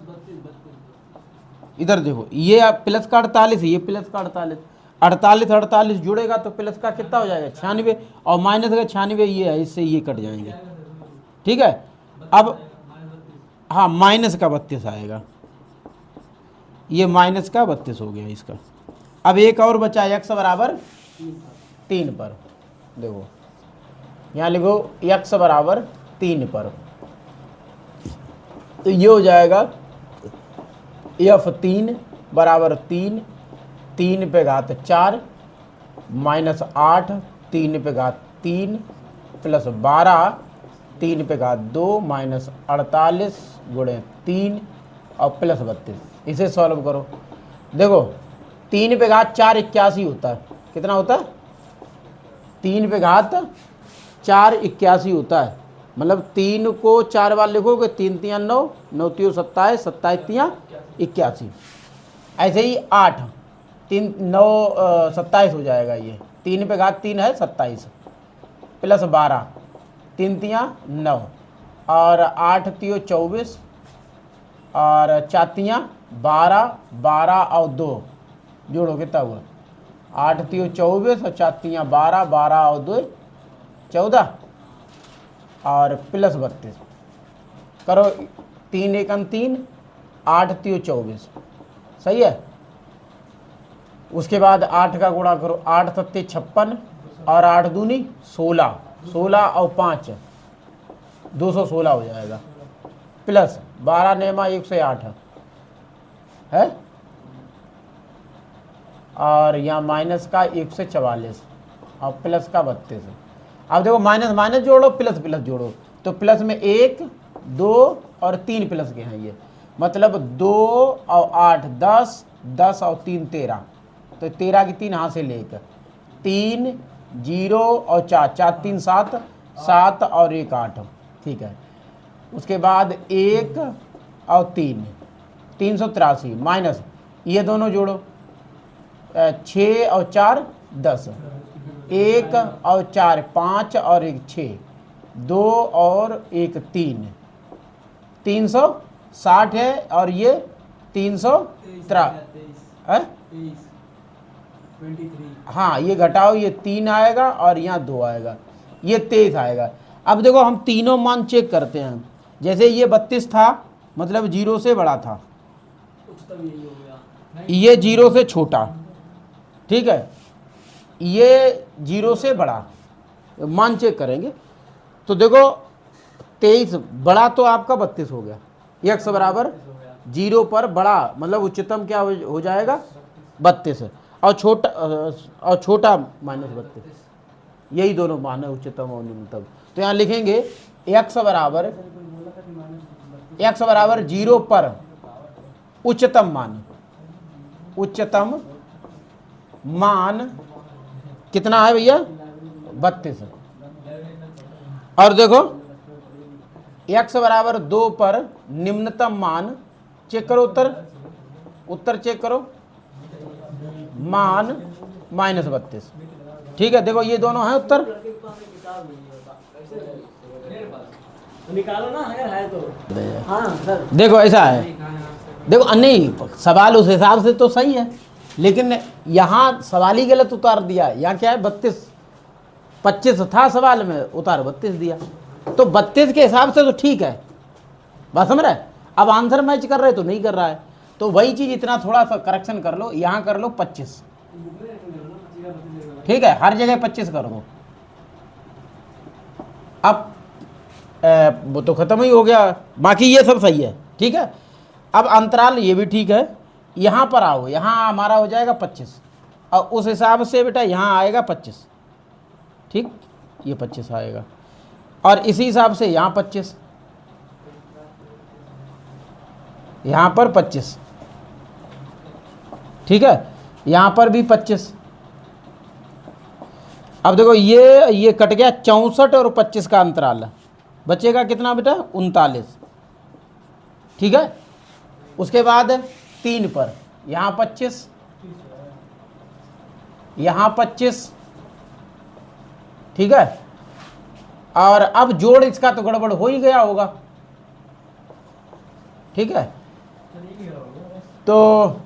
इधर देखो ये प्लस का 48 ये प्लस का 48, 48 48 जुड़ेगा तो प्लस का कितना हो जाएगा 96, और माइनस का 96 ये है, इससे ये कट जाएंगे, ठीक है। अब हाँ माइनस का 32 आएगा, ये माइनस का 32 हो गया इसका। अब एक और बचा x बराबर 3 पर, देखो यहाँ लिखो x बराबर 3 पर, तो ये हो जाएगा f3 बराबर 3 3 पे घात 4 माइनस 8 3 पे घात 3 प्लस 12 3 पे घात 2 माइनस 48 गुणे 3 और प्लस 32। इसे सॉल्व करो, देखो 3 पे घात 4 81 होता है, कितना होता है 3 पे घात 4 81 होता है, मतलब 3 को 4 बार लिखोगे, 3 3 9 9 3 27 27 3 81। ऐसे ही 8 3 9 27 हो जाएगा, ये 3 पे घात 3 है 27 प्लस 12 3 3 9 और 8 3 24 और 4 3 12 12 और 2 जोड़ो कितना हुआ 8 3 24 और 4 3 12 12 और 2 14 और प्लस 32 करो, 3 1 3 8 3 24 सही है। उसके बाद 8 का गुणा करो, 8 सत्ते 56 और 8 दूनी 16 16 और 5 216 हो जाएगा, प्लस 12 नेमा 108 है, और यहाँ माइनस का 144 और प्लस का 32। अब देखो माइनस माइनस जोड़ो प्लस प्लस जोड़ो, तो प्लस में 1 2 और 3 प्लस के हैं, ये मतलब 2 और 8 10 10 और 3 13, तो 13 की 3 हाथ से लेकर 3 0 और 4 4 3 7 7 और 1 8, ठीक है। उसके बाद 1 और 3 383 माइनस ये दोनों जोड़ो, 6 और 4 10 1 और 4 5 और 1 6 2 और 1 3 360 है, और ये 323 है, हाँ ये घटाओ, ये 3 आएगा और यहाँ 2 आएगा, ये 23 आएगा। अब देखो हम तीनों मान चेक करते हैं, जैसे ये 32 था मतलब 0 से बड़ा था, ये 0 से छोटा, ठीक है, ये 0 से बड़ा, मान चेक करेंगे तो देखो 23 बड़ा तो आपका 32 हो गया, x बराबर 0 पर बड़ा मतलब उच्चतम क्या हो जाएगा 32 है, और छोटा -32, यही दोनों मान है उच्चतम और न्यूनतम। तो यहाँ लिखेंगे x बराबर 0 पर उच्चतम मान कितना है भैया 32 है, और देखो x बराबर 2 पर निम्नतम मान चेक करो, उत्तर चेक करो, मान -32, ठीक है। देखो ये दोनों हैं उत्तर, निकालो ना अगर है तो। हाँ सर, देखो ऐसा है, देखो नहीं सवाल उस हिसाब से तो सही है, लेकिन यहाँ सवाल ही गलत उतार दिया। यहाँ क्या है 25 था सवाल में, उतार 32 दिया, तो 32 के हिसाब से तो ठीक है, बात समझ रहा है। अब आंसर मैच कर रहे तो नहीं कर रहा है, तो वही चीज़ इतना थोड़ा सा करेक्शन कर लो, यहाँ कर लो 25, ठीक है, हर जगह 25 कर दो। अब वो तो ख़त्म ही हो गया, बाकी ये सब सही है, ठीक है। अब अंतराल ये भी ठीक है, यहाँ पर आओ, यहाँ हमारा हो जाएगा 25, और उस हिसाब से बेटा यहाँ आएगा 25, ठीक, ये 25 आएगा, और इसी हिसाब से यहाँ 25, यहाँ पर 25, ठीक है, यहाँ पर भी 25। अब देखो ये कट गया, 64 और 25 का अंतराल है, बचेगा कितना बेटा 39, ठीक है। उसके बाद 3 पर यहाँ 25, यहाँ 25, ठीक है, और अब जोड़ इसका तो गड़बड़ हो ही गया होगा, ठीक है, तो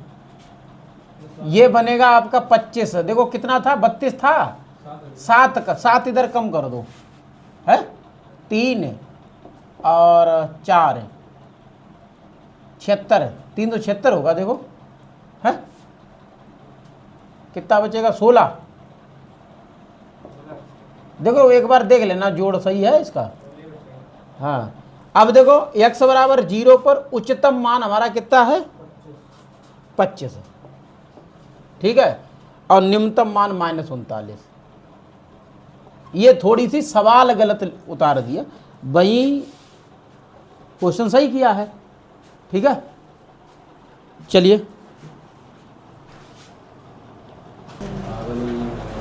ये बनेगा आपका 25, देखो कितना था 32 था, 7 इधर कम कर दो, है 3 और 4 76, 3 तो 76 होगा, देखो है कितना बचेगा 16, देखो एक बार देख लेना जोड़ सही है इसका। हाँ अब देखो x बराबर 0 पर उच्चतम मान हमारा कितना है 25, ठीक है, और निम्नतम मान -39। ये थोड़ी सी सवाल गलत उतार दिया, वही क्वेश्चन सही किया है, ठीक है। चलिए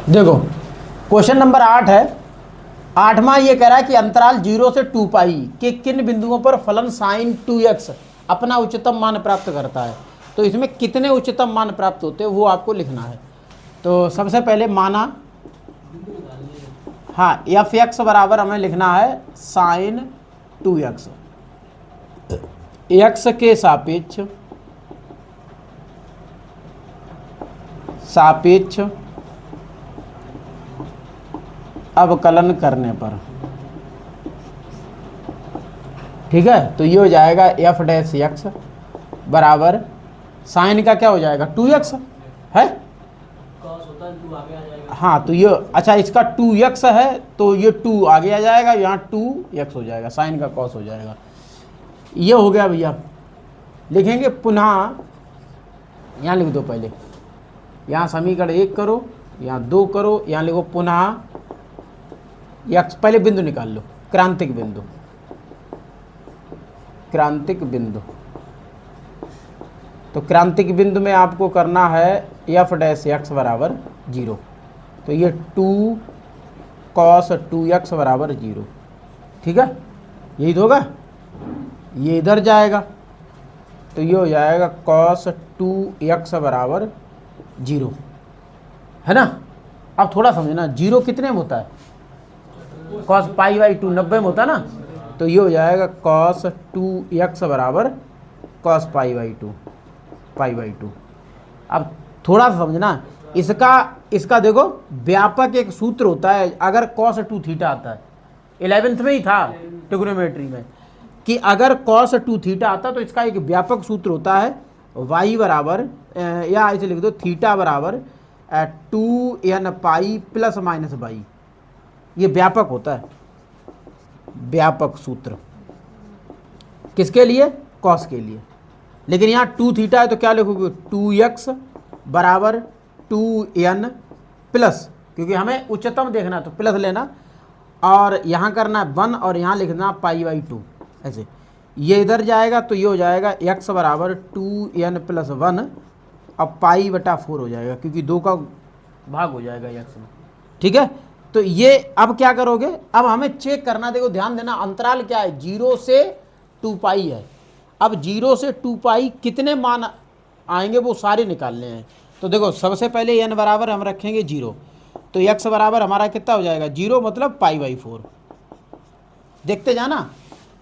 देखो क्वेश्चन नंबर 8 है, 8वां ये कह रहा है कि अंतराल 0 से 2 पाई के किन बिंदुओं पर फलन sin 2x अपना उच्चतम मान प्राप्त करता है। तो इसमें कितने उच्चतम मान प्राप्त होते हैं वो आपको लिखना है। तो सबसे पहले माना, हाँ f(x) बराबर हमें लिखना है sin 2x, x के सापेक्ष अवकलन करने पर, ठीक है। तो ये हो जाएगा f' बराबर साइन का क्या हो जाएगा 2x है, हाँ तो ये अच्छा इसका 2x है तो ये 2 आगे आ जाएगा, यहाँ 2x हो जाएगा, साइन का कॉस हो जाएगा। ये हो गया भैया। लिखेंगे पुनः, यहाँ लिख दो पहले, यहाँ समीकरण 1 करो, यहाँ 2 करो, यहाँ लिखो पुनः x, पहले बिंदु निकाल लो, क्रांतिक बिंदु। तो क्रांतिक बिंदु में आपको करना है f' बराबर 0, तो ये 2 cos 2x बराबर 0, ठीक है, यही तो होगा, ये इधर जाएगा तो ये हो जाएगा cos 2x बराबर 0, है ना। अब थोड़ा समझना, 0 कितने में होता है, cos π/2 90 में होता है ना, तो ये हो जाएगा cos 2x बराबर cos π/2। अब थोड़ा सा समझना, इसका देखो व्यापक एक सूत्र होता है, अगर cos 2 थीटा आता है, 11th में ही था ट्रिग्नोमेट्री में, कि अगर cos 2 थीटा आता तो इसका एक व्यापक सूत्र होता है वाई बराबर या ऐसे लिख दो थीटा बराबर 2n pi plus minus by. ये व्यापक होता है, व्यापक सूत्र किसके लिए? कॉस के लिए। लेकिन यहाँ 2 थीटा है तो क्या लिखोगे? 2x बराबर 2n प्लस, क्योंकि हमें उच्चतम देखना तो प्लस लेना, और यहाँ करना है 1 और यहाँ लिखना पाई बाई 2। ऐसे ये इधर जाएगा तो ये हो जाएगा x बराबर 2n प्लस 1 अब पाई बटा 4 हो जाएगा, क्योंकि 2 का भाग हो जाएगा x में। ठीक है, तो ये अब क्या करोगे? अब हमें चेक करना, देखो ध्यान देना, अंतराल क्या है? 0 से 2 पाई है। अब 0 से 2 पाई कितने मान आएंगे वो सारे निकालने हैं। तो देखो सबसे पहले n बराबर हम रखेंगे 0, तो x बराबर हमारा कितना हो जाएगा? 0 मतलब पाई बाई 4। देखते जाना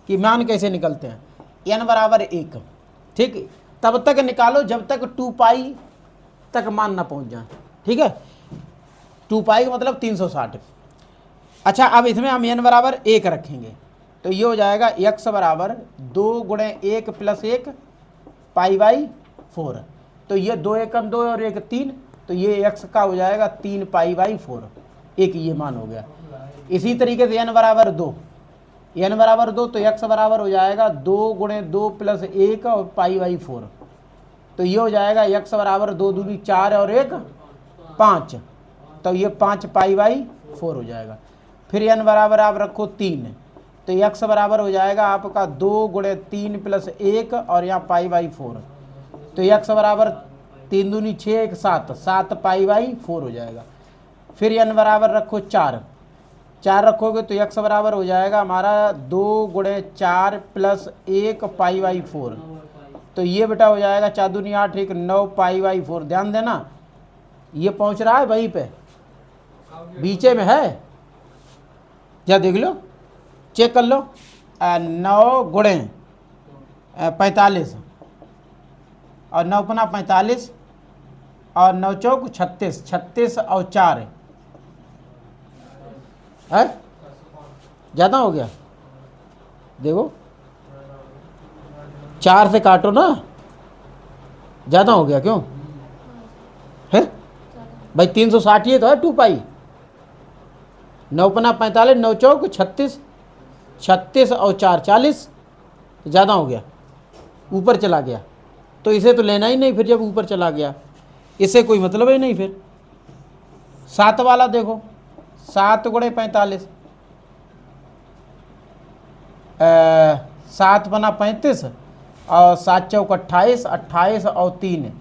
कि मान कैसे निकलते हैं। n बराबर 1, ठीक, तब तक निकालो जब तक 2 पाई तक मान ना पहुंच जाए। ठीक है, 2 पाई का मतलब 360। अच्छा, अब इसमें हम n बराबर 1 रखेंगे तो ये हो जाएगा x बराबर 2 गुणे 1 प्लस 1 पाई बाई 4। तो ये 2 एकम 2 और 1 3, तो ये x का हो जाएगा 3 पाई बाई 4। एक ये मान हो गया। इसी तरीके से n बराबर 2, n बराबर 2 तो x बराबर हो जाएगा 2 गुणे 2 प्लस 1 और पाई बाई 4। तो ये हो जाएगा x बराबर 2 दूनी 4 और 1 5, तो ये 5 पाई बाई 4 हो जाएगा। फिर n बराबर आप रखो 3, तो x बराबर हो जाएगा आपका 2 गुणे 3 प्लस 1 और यहाँ पाई बाई 4। तो x बराबर 3 दूनी 6 1 7, 7 पाई बाई 4 हो जाएगा। फिर n बराबर रखो 4, 4 रखोगे तो x बराबर हो जाएगा हमारा 2 गुणे 4 प्लस 1 पाई बाई 4। तो ये बेटा हो जाएगा 4 दूनी 8 1 9 पाई बाई 4। ध्यान देना ये पहुंच रहा है वहीं पे, बीचे में है, क्या देख लो, चेक कर लो। 9 गुणे 45 और 9 पना 45 और 9 चौक 36, 36 और 4 है, ज़्यादा हो गया। देखो 4 से काटो ना, ज़्यादा हो गया क्यों है भाई? 360 ये तो है 2 पाई। 9 पना 45, 9 चौक 36, 36 और 4 40, ज़्यादा हो गया, ऊपर चला गया। तो इसे तो लेना ही नहीं, फिर जब ऊपर चला गया इसे कोई मतलब ही नहीं। फिर 7 वाला देखो, 7 गुणे 45, 7 बना 35 और 7 चौक 28, 28 और 3,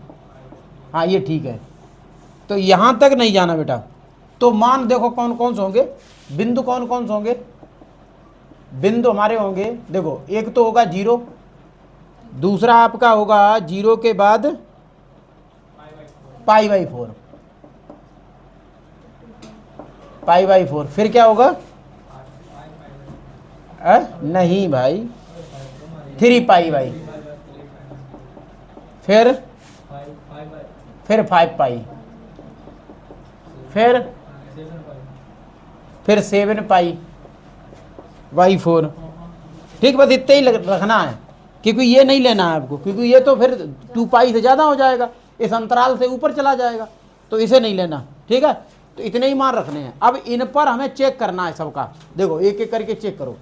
हाँ ये ठीक है। तो यहाँ तक नहीं जाना बेटा। तो मान देखो कौन कौन से होंगे, बिंदु कौन कौन से होंगे? बिंदु हमारे होंगे, देखो एक तो होगा 0, दूसरा आपका होगा 0 के बाद पाई बाई 4, पाई बाई 4। फिर क्या होगा? नहीं भाई, 3 पाई बाई, फिर 5 पाई, फिर 7 पाई बाई 4। ठीक, बस इतना ही रखना है, क्योंकि ये नहीं लेना है आपको, क्योंकि ये तो फिर 2 पाई से ज़्यादा हो जाएगा, इस अंतराल से ऊपर चला जाएगा, तो इसे नहीं लेना। ठीक है, तो इतने ही मान रखने हैं। अब इन पर हमें चेक करना है सबका। देखो एक एक करके चेक करो।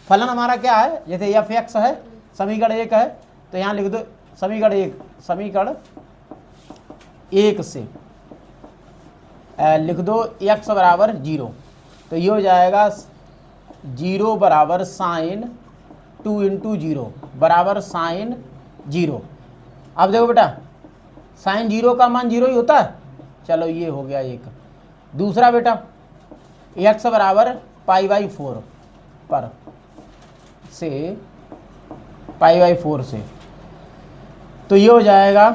फलन हमारा क्या है? जैसे एफ एक्स है, समीकरण 1 है, तो यहाँ लिख दो समीकरण 1, समीकरण 1 से लिख दो x बराबर 0, तो ये हो जाएगा 0 बराबर साइन 2 इंटू 0 बराबर साइन 0। अब देखो बेटा साइन 0 का मान 0 ही होता है। चलो ये हो गया एक। दूसरा बेटा x बराबर पाई बाई 4 पर से पाई बाई 4 से, तो ये हो जाएगा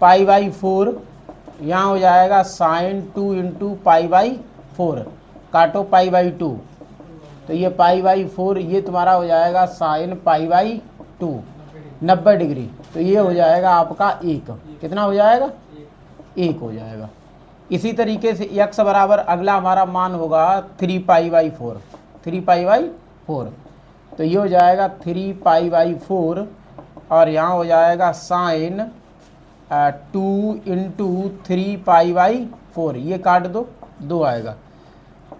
पाई बाई 4, यहाँ हो जाएगा साइन 2 इंटू पाई बाई 4, काटो पाई बाई 2, तो ये पाई बाई 4, ये तुम्हारा हो जाएगा साइन पाई बाई 2 90 डिग्री। तो ये हो जाएगा आपका 1, कितना हो जाएगा? 1 हो जाएगा। इसी तरीके से x बराबर अगला हमारा मान होगा 3 पाई बाई 4, 3 पाई बाई 4, तो ये हो जाएगा 3 पाई बाई 4 और यहाँ हो जाएगा साइन 2 इंटू 3π/4, ये काट दो, 2 आएगा।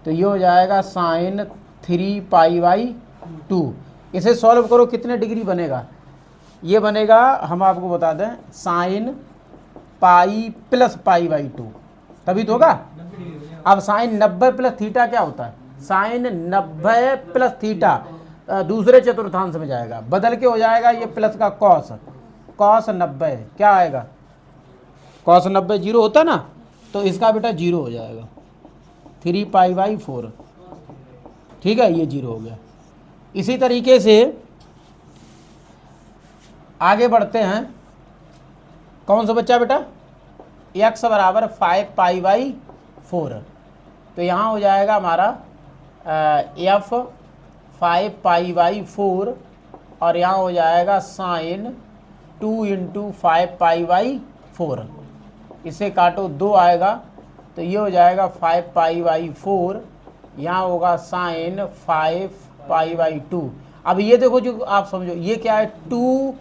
तो ये हो जाएगा साइन 3π/2। इसे सॉल्व करो, कितने डिग्री बनेगा? ये बनेगा, हम आपको बता दें, साइन पाई प्लस π/2, तभी तो होगा। अब साइन 90 प्लस थीटा क्या होता है? साइन 90 प्लस थीटा दूसरे चतुर्थांश में जाएगा, बदल के हो जाएगा ये प्लस का कॉस, कॉस 90 क्या आएगा? कॉस 90 जीरो होता है ना, तो इसका बेटा जीरो हो जाएगा, 3π/4। ठीक है, ये जीरो हो गया। इसी तरीके से आगे बढ़ते हैं। कौन सा बच्चा बेटा? x बराबर 5π/4, तो यहाँ हो जाएगा हमारा f 5π/4 और यहाँ हो जाएगा साइन 2 इंटू 5π/4। इसे काटो, 2 आएगा, तो ये हो जाएगा 5π/4, यहाँ होगा साइन 5π/2। अब ये देखो, जो आप समझो, ये क्या है? 2π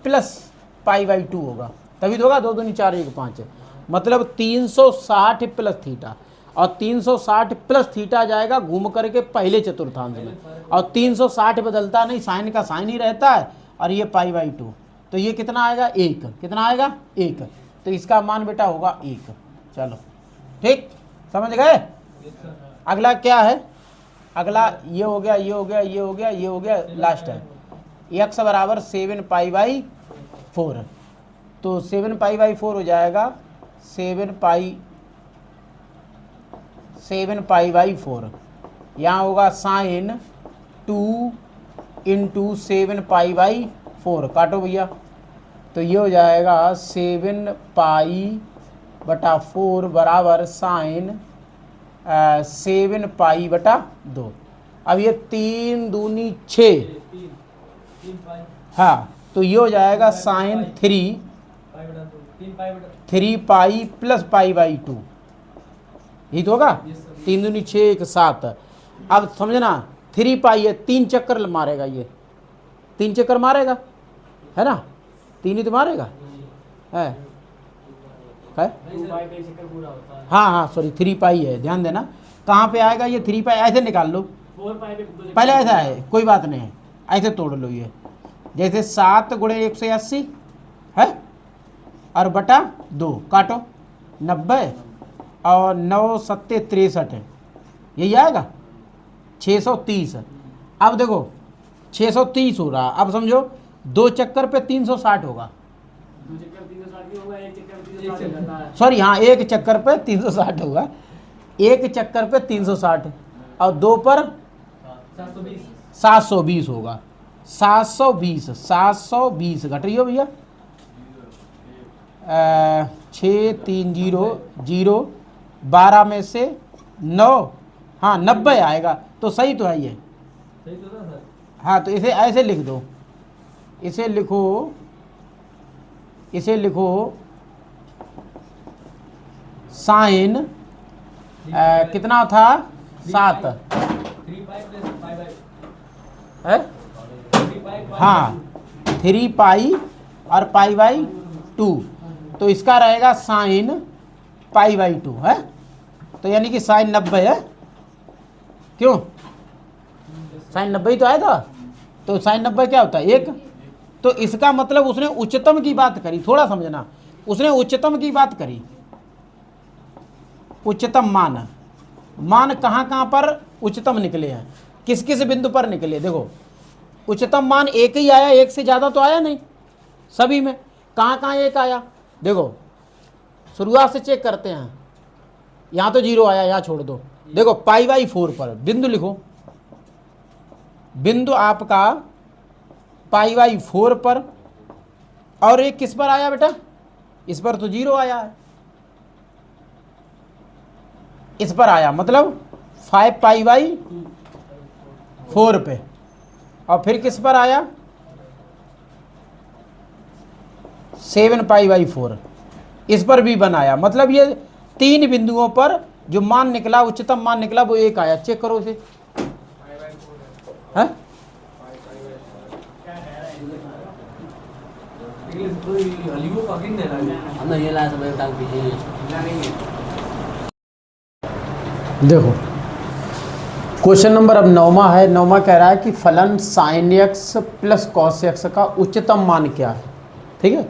प्लस π/2 होगा, तभी तो होगा। 2 दूनी 4 1 5, मतलब 360 प्लस थीटा, और 360 प्लस थीटा जाएगा घूम करके पहले चतुर्थांश में, और 360 बदलता नहीं, साइन का साइन ही रहता है, और ये π/2, तो ये कितना आएगा? 1। कितना आएगा? 1। तो इसका मान बेटा होगा 1। चलो ठीक, समझ गए? अगला क्या है? अगला ये हो गया, ये हो गया, ये हो गया, ये हो गया, लास्ट है x बराबर 7π/4। तो 7π/4 हो जाएगा 7π/4। यहाँ होगा साइन 2 इंटू 7π/4, काटो भैया, तो ये हो जाएगा 7π/4 बराबर साइन 7π/2। अब ये 3 दूनी 6, हाँ, तो ये हो जाएगा साइन 3π प्लस π/2, यही तो होगा। 3 दूनी 6 1 7। अब समझना, 3π है, 3 चक्कर मारेगा, ये 3 चक्कर मारेगा, है ना? 3 ही तो मारेगा, है? हाँ हाँ, सॉरी, 3π है, ध्यान देना। कहाँ पे आएगा ये 3π? ऐसे निकाल लो, पहले ऐसा है, कोई बात नहीं है, ऐसे तोड़ लो। ये जैसे 7 × 180 है, और बटा 2, काटो, 90 और 9 7 63 है, यही आएगा 630। अब देखो 630 हो रहा, अब समझो 2 चक्कर पे 360 होगा, सॉरी हाँ, 1 चक्कर पे 360 होगा, 1 चक्कर पे 360, और 2 पर 720 होगा। 720 घट रही हो भैया, 6 3 0 0, 12 में से 9, हाँ 90 आएगा, तो सही तो है ये। हाँ, तो इसे ऐसे लिख दो, इसे लिखो साइन कितना था? 7 है, हाँ, 3π और π/2, तो इसका रहेगा साइन π/2 है, तो यानी कि साइन 90 है। क्यों? साइन 90 ही तो आया था, तो साइन 90 क्या होता है? 1। तो इसका मतलब उसने उच्चतम की बात करी, थोड़ा समझना, उसने उच्चतम की बात करी। उच्चतम मान कहाँ कहाँ पर उच्चतम निकले हैं, किस किस बिंदु पर निकले? देखो, उच्चतम मान 1 ही आया, 1 से ज़्यादा तो आया नहीं सभी में। कहाँ कहाँ 1 आया? देखो, शुरुआत से चेक करते हैं। यहाँ तो 0 आया, यहाँ छोड़ दो। देखो, π/4 पर बिंदु लिखो, बिंदु आपका π/4 पर, और एक किस पर आया बेटा? इस पर तो 0 आया है, इस पर आया, मतलब 5π/4 पे, और फिर किस पर आया? 7π/4, इस पर भी बनाया। मतलब ये 3 बिंदुओं पर जो मान निकला, उच्चतम मान निकला, वो 1 आया। चेक करो इसे, है? हमने ये लाया सब टांग पीछे देखो क्वेश्चन नंबर अब 9वां है। 9वां कह रहा है कि फलन sine x plus cos x का उच्चतम मान क्या है। ठीक है,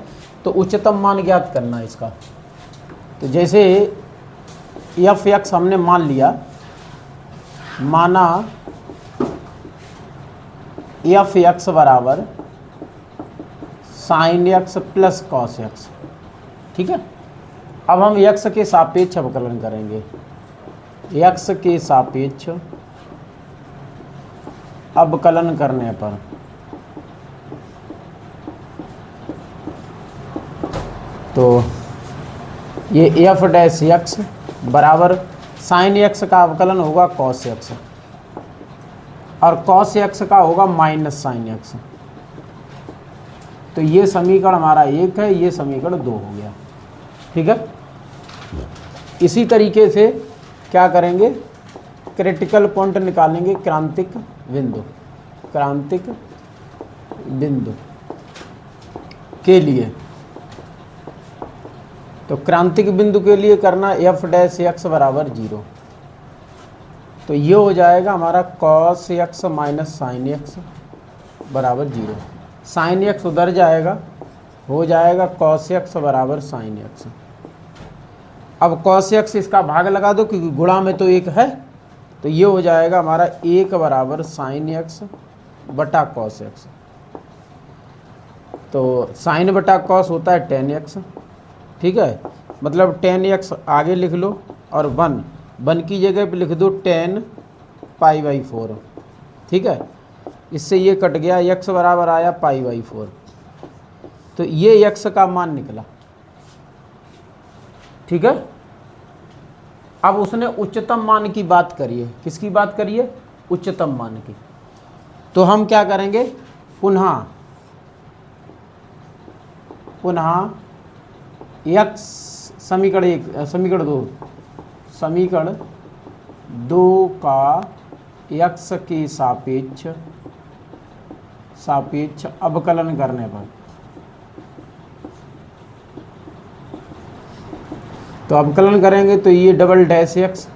तो उच्चतम मान ज्ञात करना है इसका। तो जैसे एफ एक्स हमने मान लिया, माना एफ एक्स बराबर sine x plus cos x. ठीक है, अब हम एक्स के सापेक्ष अवकलन करेंगे। एक्स के सापेक्ष अवकलन करने पर तो ये एफ डैश एक्स बराबर साइन एक्स का अवकलन होगा कॉस एक्स, और कॉस एक्स का होगा माइनस साइन एक्स। तो ये समीकरण हमारा 1 है, ये समीकरण 2 हो गया। ठीक है, इसी तरीके से क्या करेंगे, क्रिटिकल पॉइंट निकालेंगे, क्रांतिक बिंदु। क्रांतिक बिंदु के लिए तो क्रांतिक बिंदु के लिए करना एफ डैश एक्स बराबर 0। तो ये हो जाएगा हमारा cos x minus sine x बराबर 0। साइन एक्स उधर जाएगा, हो जाएगा कॉस एक्स बराबर साइन एक्स। अब कॉस एक्स इसका भाग लगा दो क्योंकि गुणा में तो 1 है, तो ये हो जाएगा हमारा 1 बराबर साइन एक्स बटा कॉस एक्स। तो साइन बटा कॉस होता है टेन एक्स। ठीक है, मतलब टेन एक्स आगे लिख लो और 1 की जगह पे लिख दो 10 π/4। ठीक है, इससे ये कट गया, एक्स बराबर आया π/4। तो ये एक्स का मान निकला। ठीक है, अब उसने उच्चतम मान की बात करी है। किसकी बात करी है? उच्चतम मान की। तो हम क्या करेंगे, पुनः एक्स समीकरण 1 समीकरण 2 का एक्स के सापेक्ष अवकलन करने पर, तो अवकलन करेंगे तो ये डबल डैश एक्स,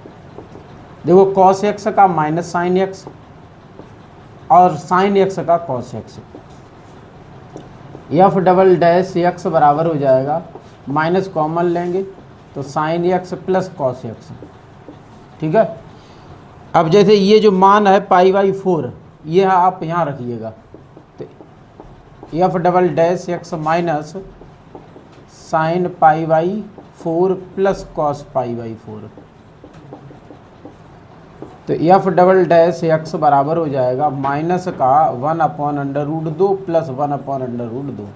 देखो कॉस एक्स का माइनस साइन एक्स और साइन एक्स का cos x. F double dash x बराबर हो जाएगा, माइनस कॉमन लेंगे तो sine x plus cos x. ठीक है, अब जैसे ये जो मान है π/4, ये आप यहाँ रखिएगा। तो F double dash X minus sine π/4 plus cos π/4। तो एफ डबल डैश एक्स बराबर हो जाएगा माइनस का 1/√2 प्लस 1/√2।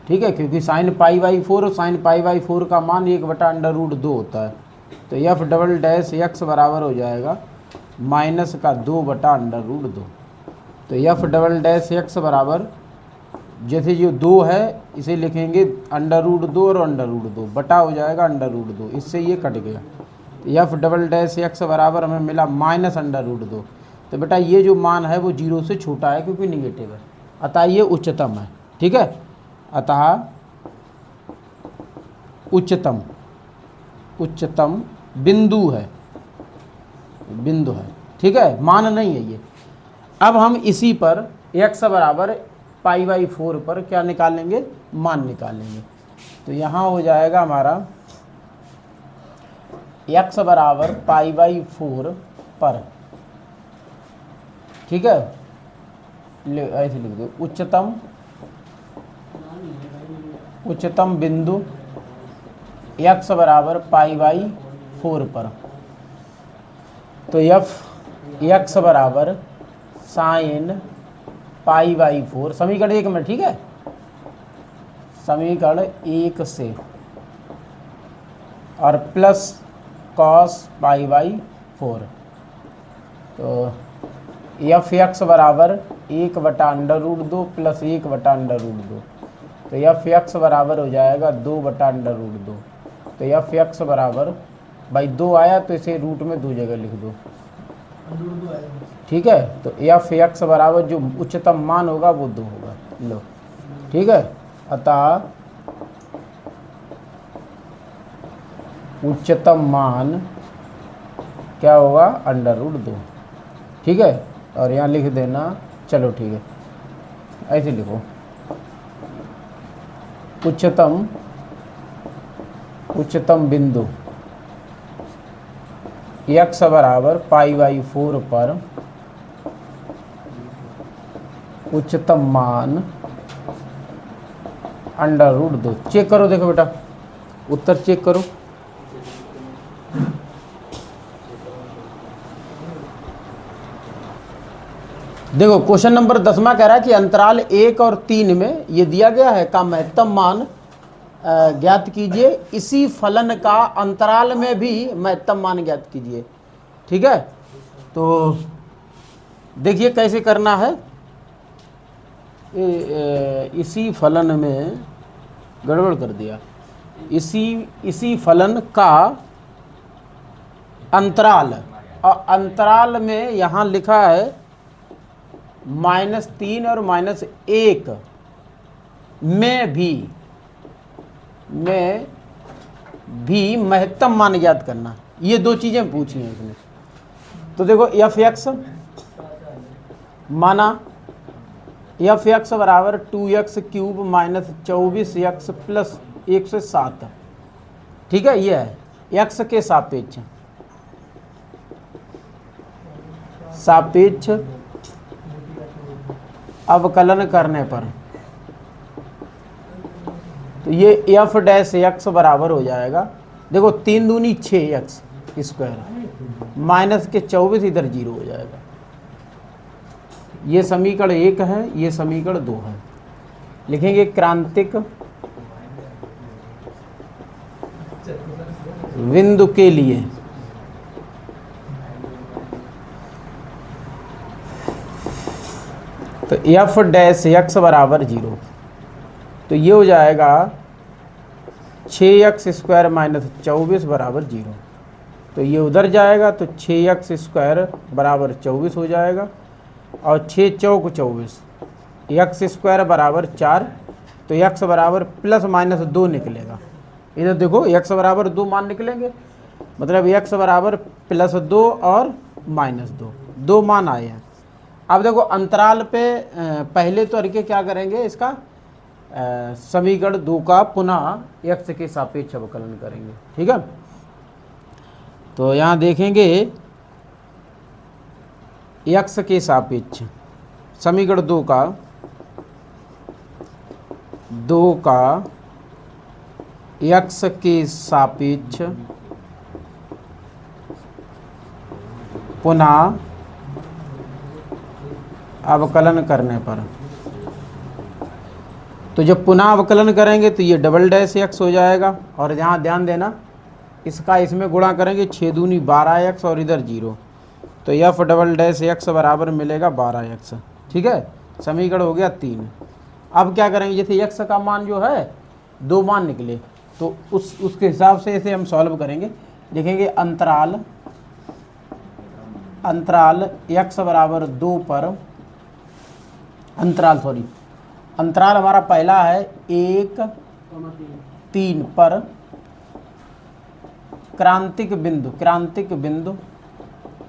ठीक है, क्योंकि साइन π/4 और साइन π/4 का मान 1/√2 होता है। तो एफ डबल डैश एक्स बराबर हो जाएगा माइनस का 2/√2। तो एफ डबल डैश एक्स बराबर, जैसे जो 2 है इसे लिखेंगे √2 और √2, बटा हो जाएगा √2, इससे ये कट गया। तो एफ डबल डैश एक्स बराबर हमें मिला माइनस √2। तो बेटा ये जो मान है वो 0 से छोटा है क्योंकि निगेटिव है, अतः ये उच्चतम है। ठीक है, अतः उच्चतम बिंदु है। ठीक है, मान नहीं है ये। अब हम इसी पर x बराबर π/4 पर क्या निकालेंगे, मान निकालेंगे। तो यहाँ हो जाएगा हमारा x बराबर π/4 पर। ठीक है, ऐसे लिख दो, उच्चतम बिंदु x बराबर π/4 पर। तो x बराबर साइन π/4 समीकरण 1 में। ठीक है, समीकरण 1 से और प्लस कॉस π/4। तो x बराबर 1/√2 प्लस 1/√2। तो x बराबर हो जाएगा 2/√2। तो x बराबर, भाई 2 आया तो इसे रूट में 2 जगह लिख दो। ठीक है, तो x बराबर जो उच्चतम मान होगा वो 2 होगा। लो, ठीक है, अतः उच्चतम मान क्या होगा, √2। ठीक है, और यहाँ लिख देना, चलो ठीक है ऐसे लिखो, उच्चतम बिंदु x बराबर π/4 पर उच्चतम मान √2। चेक करो, देखो बेटा उत्तर चेक करो। देखो क्वेश्चन नंबर 10वां कह रहा है कि अंतराल 1 और 3 में ये दिया गया है का महत्तम मान ज्ञात कीजिए, इसी फलन का अंतराल में भी महत्तम मान ज्ञात कीजिए। ठीक है, तो देखिए कैसे करना है। इसी फलन में गड़बड़ कर दिया, इसी फलन का अंतराल, और अंतराल में यहाँ लिखा है -3 और -1 में भी महत्तम मान ज्ञात करना। ये दो चीज़ें पूछी हैं इसमें। तो देखो f(x) माना f(x) बराबर 2x³ -24x + 107। ठीक है, ये है x के सापेक्ष अवकलन करने पर, तो ये f' बराबर हो जाएगा, देखो 3 दूनी 6x² माइनस के 24 इधर 0 हो जाएगा। ये समीकरण 1 है, ये समीकरण 2 है। लिखेंगे क्रांतिक बिंदु के लिए तो f' बराबर 0, तो ये हो जाएगा 6x² - 24 बराबर 0। तो ये उधर जाएगा तो 6x² बराबर 24 हो जाएगा, और 6 चौक 24, x² बराबर 4, तो x बराबर ±2 निकलेगा। इधर देखो x बराबर 2 मान निकलेंगे, मतलब x बराबर +2 और -2, 2 मान आए हैं। अब देखो अंतराल पे पहले तरीके क्या करेंगे, इसका समीकरण 2 का पुनः x के सापेक्ष अवकलन करेंगे। ठीक है, तो यहाँ देखेंगे x के सापेक्ष समीकरण 2 का x के सापेक्ष पुनः अवकलन करने पर, तो जब पुनः अवकलन करेंगे तो ये $x हो जाएगा, और यहाँ ध्यान देना इसका इसमें गुणा करेंगे, 6 दूनी 12x और इधर 0, तो f" बराबर मिलेगा 12x। ठीक है, समीकरण हो गया 3। अब क्या करेंगे, जैसे x का मान जो है 2 मान निकले, तो उसके हिसाब से इसे हम सॉल्व करेंगे। लिखेंगे अंतराल x बराबर 2 पर, अंतराल हमारा पहला है 1, 3 पर क्रांतिक बिंदु।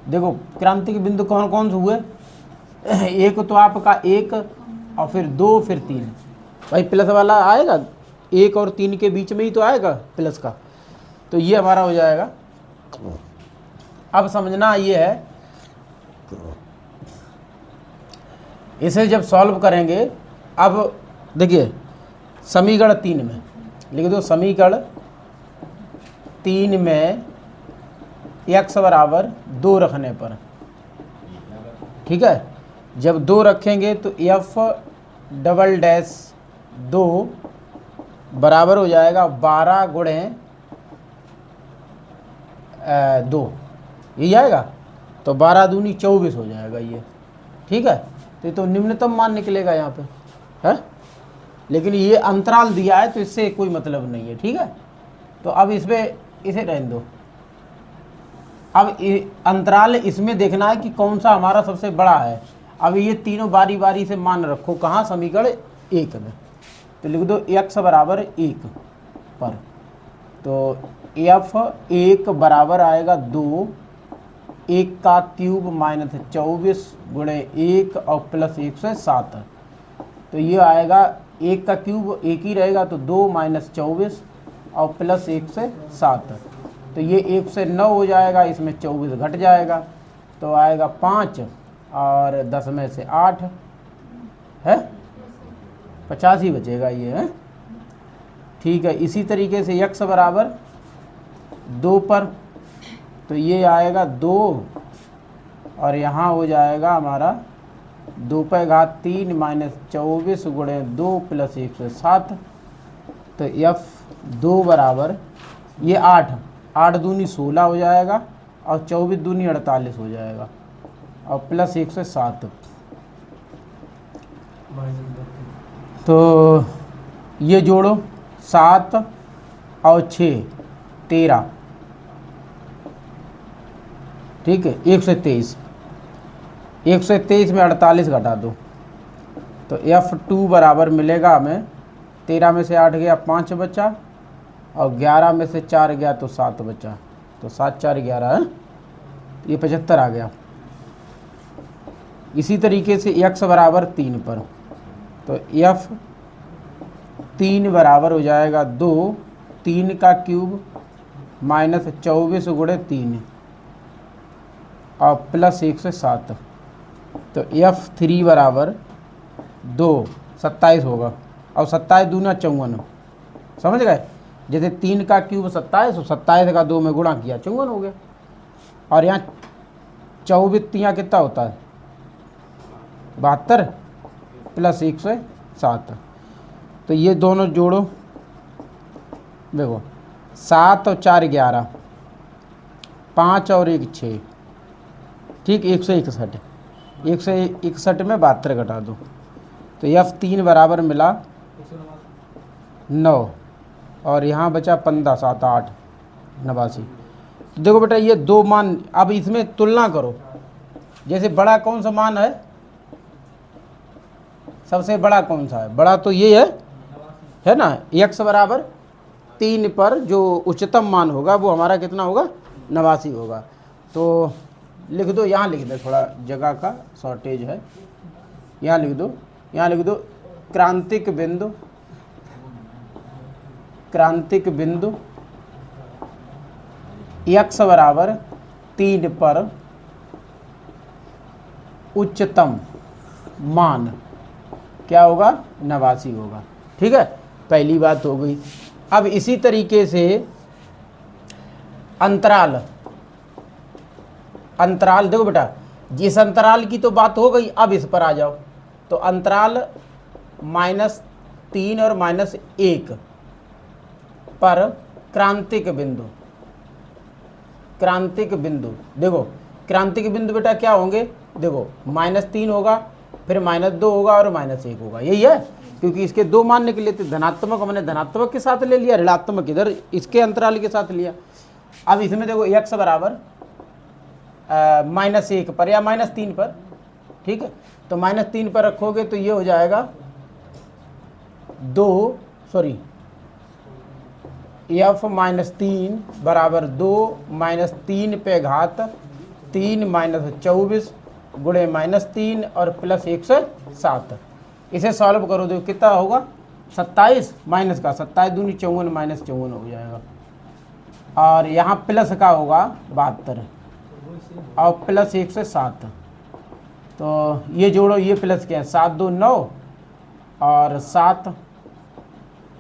देखो क्रांतिक बिंदु कौन कौन से हुए, एक तो आपका 1 और फिर 2 फिर 3, भाई प्लस वाला आएगा, 1 और 3 के बीच में ही तो आएगा प्लस का, तो ये हमारा हो जाएगा। अब समझना ये है, इसे जब सॉल्व करेंगे, अब देखिए समीकरण 3 में लिख दो, समीकरण 3 में x बराबर 2 रखने पर, ठीक है, जब 2 रखेंगे तो f"2 बराबर हो जाएगा 12 गुणे 2, यही आएगा, तो 12 दूनी 24 हो जाएगा ये। ठीक है, तो निम्नतम मान निकलेगा यहाँ पे है, लेकिन ये अंतराल दिया है तो इससे कोई मतलब नहीं है। ठीक है, तो अब इसमें इसे रहने दो। अब अंतराल इसमें देखना है कि कौन सा हमारा सबसे बड़ा है। अब ये तीनों बारी बारी से मान रखो, कहाँ, समीकरण 1 में। तो लिख दो x बराबर 1 पर। तो f1 बराबर आएगा 2, 1 का क्यूब माइनस 24 गुणे 1 और प्लस 1 से 7। तो ये आएगा 1 का क्यूब 1 ही रहेगा, तो 2 माइनस 24 और प्लस 1 से 7। तो ये 1 से 9 हो जाएगा, इसमें 24 घट जाएगा, तो आएगा 5 और 10 में से 8 है, 50 ही बचेगा ये है। ठीक है, इसी तरीके से x बराबर 2 पर, तो ये आएगा 2 और यहाँ हो जाएगा हमारा 2 पे घात 3 माइनस 24 गुणे 2 प्लस 1 से 7। तो f2 बराबर ये 8 दूनी 16 हो जाएगा और 24 दूनी 48 हो जाएगा और प्लस 1 से 7। तो ये जोड़ो 7 और 6 13, ठीक है, 123। 123 में 48 घटा दो, तो f2 बराबर मिलेगा हमें 13 में से 8 गया 5 बचा और 11 में से 4 गया तो 7 बचा, तो 7 4 11 है, ये 75 आ गया। इसी तरीके से x बराबर 3 पर, तो f3 बराबर हो जाएगा 2, 3 का क्यूब माइनस 24 गुणे 3 और प्लस 1 से 7। तो f3 बराबर 2 27 होगा और 27 दूना 54, समझ गए। जैसे 3 का क्यूब 27 और 27 का 2 में गुणा किया 54 हो गया। और यहाँ 24 यहाँ कितना होता है 72 प्लस 1 से 7। तो ये दोनों जोड़ो, देखो 7 और 4 11, 5 और 1 6, ठीक, 161। 161 में 72 घटा दो, तो f3 बराबर मिला 9 और यहाँ बचा 15 7 8 89। तो देखो बेटा ये दो मान, अब इसमें तुलना करो। जैसे बड़ा कौन सा मान है, सबसे बड़ा कौन सा है, बड़ा तो ये है ना, x बराबर 3 पर जो उच्चतम मान होगा वो हमारा कितना होगा 89 होगा। तो लिख दो, यहाँ लिख दो, थोड़ा जगह का शॉर्टेज है, यहाँ लिख दो, यहाँ लिख दो क्रांतिक बिंदु, क्रांतिक बिंदु x बराबर 3 पर उच्चतम मान क्या होगा 89 होगा। ठीक है, पहली बात हो गई। अब इसी तरीके से अंतराल, अंतराल देखो बेटा, जिस अंतराल की तो बात हो गई, अब इस पर आ जाओ। तो अंतराल -3 और -1 पर क्रांतिक बिंदु, क्रांतिक बिंदु देखो, क्रांतिक बिंदु बेटा क्या होंगे, देखो -3 होगा, फिर -2 होगा और -1 होगा, यही है। क्योंकि इसके दो मान निकले थे, धनात्मक हमने धनात्मक के साथ ले लिया, ऋणात्मक इधर इसके अंतराल के साथ लिया। अब इसमें देखो x बराबर -1 पर या -3 पर, ठीक है, तो -3 पर रखोगे तो ये हो जाएगा 2 f -3 बराबर 2 -3 पे घात 3 -24 गुणे -3 और प्लस 1 से 7। इसे सॉल्व करो, देखो कितना होगा 27 माइनस का 27 दूनी 54 -54 हो जाएगा। और यहाँ प्लस का होगा 72 और प्लस 1 से 7। तो ये जोड़ो, ये प्लस क्या है 7 2 9 और 7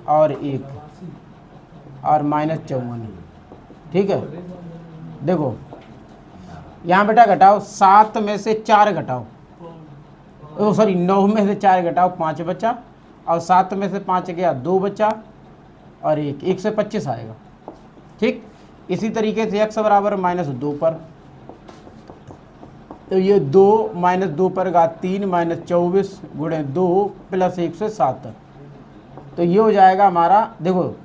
और 1 और -54, ठीक है। देखो यहाँ बेटा घटाओ, 7 में से 4 घटाओ, 9 में से 4 घटाओ 5 बचा, और 7 में से 5 गया 2 बचा और 1 से 25 आएगा, ठीक। इसी तरीके से x बराबर -2 पर, तो ये 2 -2 पर घात 3 -24 गुणे 2 प्लस 1 से 7। तो ये हो जाएगा हमारा, देखो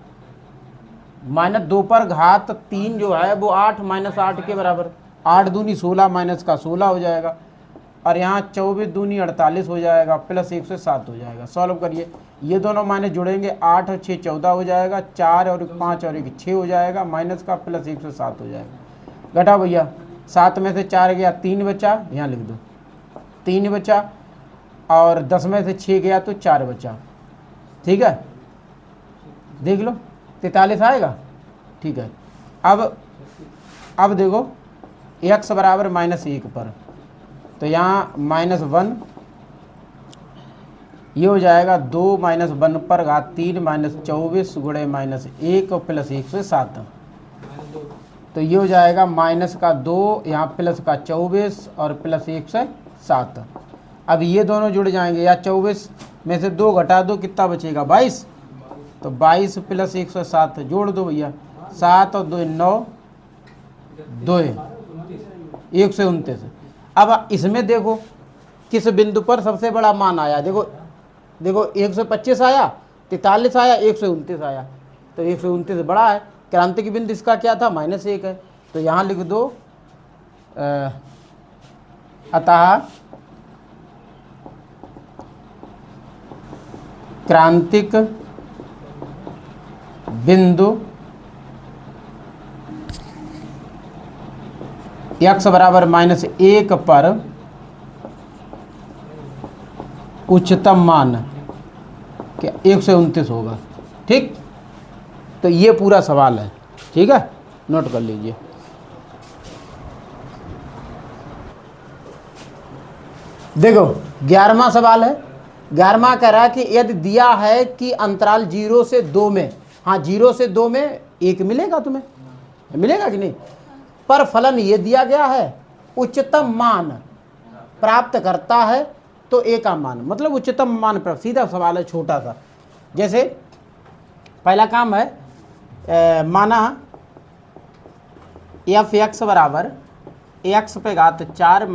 -2 पर घात 3 जो है वो 8 -8 के बराबर, 8 दूनी 16 माइनस का 16 हो जाएगा। और यहाँ 24 दूनी 48 हो जाएगा, प्लस 107 हो जाएगा। सॉल्व करिए, ये दोनों माइनस जुड़ेंगे, 8 और 6 14 हो जाएगा, 4 और 5 और 1 6 हो जाएगा, माइनस का प्लस 107 हो जाएगा। घटाओ भैया, 7 में से 4 गया 3 बचा, यहाँ लिख दो 3 बचा, और 10 में से 6 गया तो 4 बचा। ठीक है, देख लो 43 आएगा। ठीक है, अब देखो x बराबर -1 पर, तो यहाँ -1, ये हो जाएगा 2 - 1 पर घात 3 -24 गुणे -1 और प्लस 107, तो ये हो जाएगा माइनस का 2, यहाँ प्लस का 24 और प्लस 107। अब ये दोनों जुड़ जाएंगे, या 24 में से 2 घटा दो, कितना बचेगा 22, तो 22 प्लस 107 जोड़ दो भैया, 7 और 2 9, 2 129। अब इसमें देखो किस बिंदु पर सबसे बड़ा मान आया, देखो 125 आया, 43 आया, 129 आया, तो 129 बड़ा है। क्रांतिक बिंदु इसका क्या था, -1 है, तो यहाँ लिख दो अतः क्रांतिक बिंदु x बराबर -1 पर उच्चतम मान क्या 129 होगा। ठीक, तो ये पूरा सवाल है। ठीक है, नोट कर लीजिए। देखो 11वां सवाल है। 11वां कह रहा है कि यदि दिया है कि अंतराल 0 से 2 में, हाँ 0 से 2 में 1 मिलेगा, तुम्हें मिलेगा कि नहीं, पर फलन ये दिया गया है उच्चतम मान प्राप्त करता है तो a का मान, मतलब उच्चतम मान प्राप्त। सीधा सवाल है, छोटा सा। जैसे पहला काम है, माना f(x) बराबर x पे घात 4 -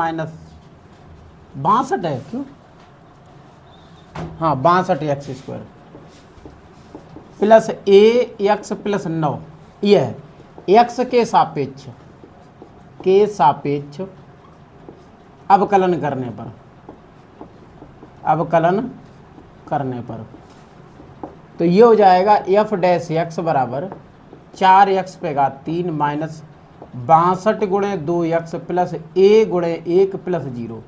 62 है, क्यों, हाँ 62x² प्लस ax प्लस 9, यह है x के सापेक्ष अवकलन करने पर, तो ये हो जाएगा f' बराबर 4x पे घात 3 माइनस 62 गुणे 2x प्लस a गुणे 1 प्लस 0,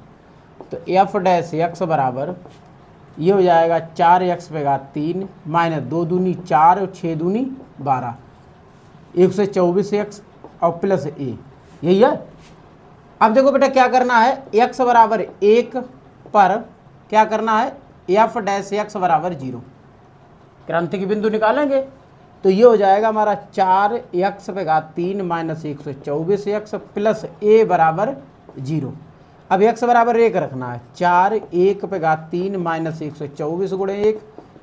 तो f' बराबर ये हो जाएगा 4x पे घात 3 माइनस 2 दूनी 4 और 6 दूनी 12, 124x और प्लस a, यही है। अब देखो बेटा क्या करना है, x बराबर 1 पर क्या करना है, f' बराबर 0, क्रांतिक बिंदु निकालेंगे, तो ये हो जाएगा हमारा 4x पे घात 3 माइनस 124x प्लस a बराबर 0। अब x बराबर 1 रखना है, 4 1 पे घात 3 माइनस 124 गुणे 1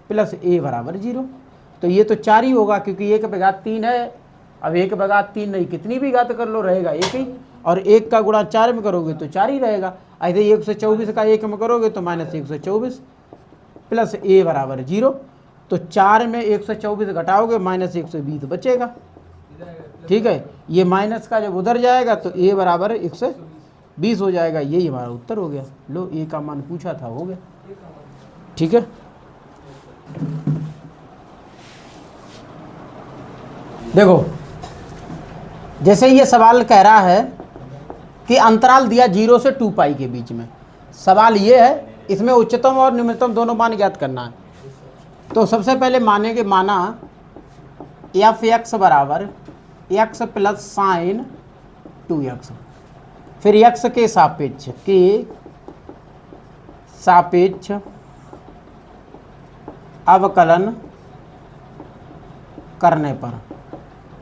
प्लस a बराबर 0, तो ये तो 4 ही होगा क्योंकि 1 पे घात 3 है। अब 1 पे घात 3 नहीं, कितनी भी घात कर लो रहेगा 1 ही, और 1 का गुणा 4 में करोगे तो 4 ही रहेगा। ऐसे 124 का 1 में करोगे तो माइनस 124 प्लस a बराबर 0, तो 4 में 124 घटाओगे माइनस 120 बचेगा। ठीक है, ये माइनस का जब उधर जाएगा तो a बराबर 120 हो जाएगा। यही हमारा उत्तर हो गया। लो a का मान पूछा था, हो गया। ठीक है, देखो जैसे ये सवाल कह रहा है कि अंतराल दिया 0 से 2 पाई के बीच में, सवाल ये है इसमें उच्चतम और निम्नतम दोनों मान ज्ञात करना है। तो सबसे पहले मानेंगे, माना f(x) बराबर x प्लस साइन 2x, फिर x के सापेक्ष अवकलन करने पर,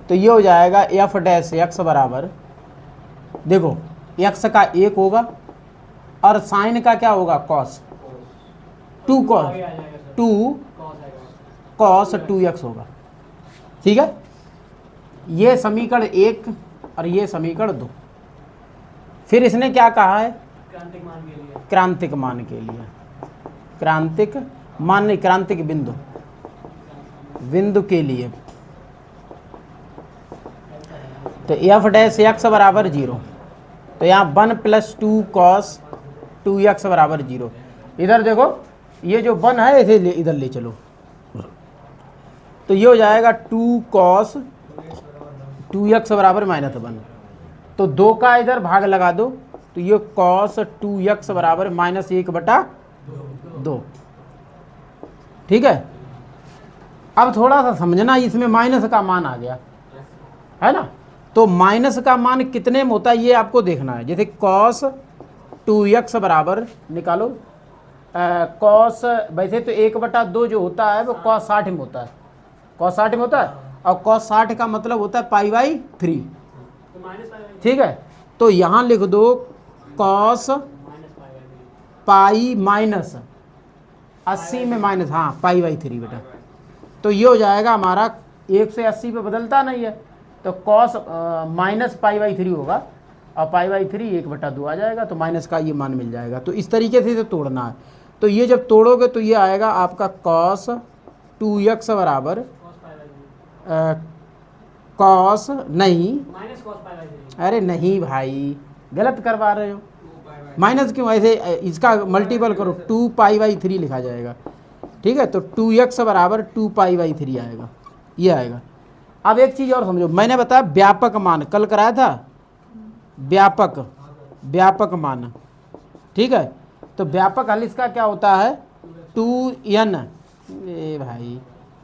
तो ये हो जाएगा f' बराबर, देखो x का 1 होगा और साइन का क्या होगा, कॉस 2 cos 2x होगा। ठीक है, ये समीकरण 1 और ये समीकरण 2। फिर इसने क्या कहा है, क्रांतिक मान के लिए, क्रांतिक बिंदु के लिए, तो f' बराबर 0, तो यहाँ 1 + 2 cos 2x बराबर 0। इधर देखो ये जो 1 है इसे इधर ले चलो, तो ये हो जाएगा 2 cos 2x बराबर -1। तो 2 का इधर भाग लगा दो, तो ये cos 2x बराबर -1/2। ठीक है। अब थोड़ा सा समझना, इसमें माइनस का मान आ गया है ना, तो माइनस का मान कितने में होता है ये आपको देखना है। जैसे cos 2x बराबर निकालो, cos वैसे तो 1/2 जो होता है वो cos 60 में होता है, cos 60 में होता है, और cos 60 का मतलब होता है π/3। ठीक है, तो यहाँ लिख दो cos पाई माइनस 80 में माइनस, हाँ π/3 बेटा। तो ये हो जाएगा हमारा 1 से 80 पे बदलता नहीं है, तो cos माइनस π/3 होगा, और π/3 1/2 आ जाएगा, तो माइनस का ये मान मिल जाएगा। तो इस तरीके से इसे तोड़ना है। तो ये जब तोड़ोगे तो ये आएगा आपका cos 2x बराबर cos नहीं, अरे नहीं भाई गलत करवा रहे हो, माइनस क्यों, ऐसे इसका मल्टीपल करो 2π/3 लिखा जाएगा। ठीक है, तो 2x बराबर 2π/3 आएगा, ये आएगा। अब एक चीज़ और समझो, मैंने बताया व्यापक मान कल कराया था, व्यापक मान। ठीक है, तो व्यापक हल इसका क्या होता है 2n, ए भाई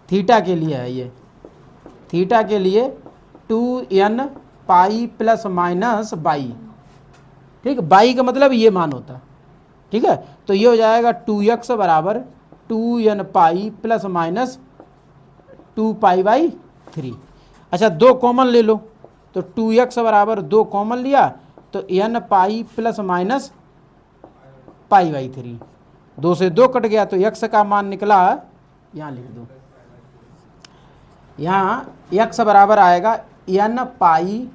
थीटा के लिए है ये, थीटा के लिए 2n pi plus minus by. ठीक है, बाई का मतलब ये मान होता है। ठीक है, तो ये हो जाएगा 2x बराबर 2n पाई प्लस माइनस 2π/3। अच्छा 2 कॉमन ले लो, तो 2x बराबर 2 कॉमन लिया, तो n पाई प्लस माइनस π/3। 2 से 2 कट गया, तो x का मान निकला, यहाँ लिख दो, यहाँ x बराबर आएगा n पाई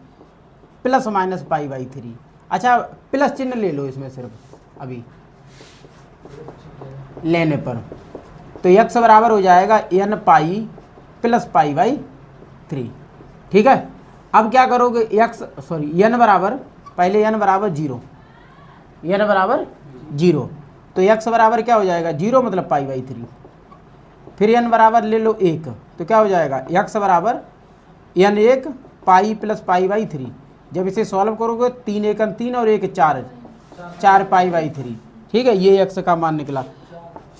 प्लस माइनस π/3। अच्छा प्लस चिन्ह ले लो इसमें सिर्फ अभी लेने पर, तो x बराबर हो जाएगा n पाई प्लस π/3। ठीक है, अब क्या करोगे n बराबर, पहले n बराबर 0, n बराबर 0, तो x बराबर क्या हो जाएगा 0 मतलब π/3। फिर n बराबर ले लो 1, तो क्या हो जाएगा x बराबर n1 पाई प्लस π/3। जब इसे सॉल्व करोगे 3 1 3 और 1 4, 4 π/3। ठीक है, ये x का मान निकला।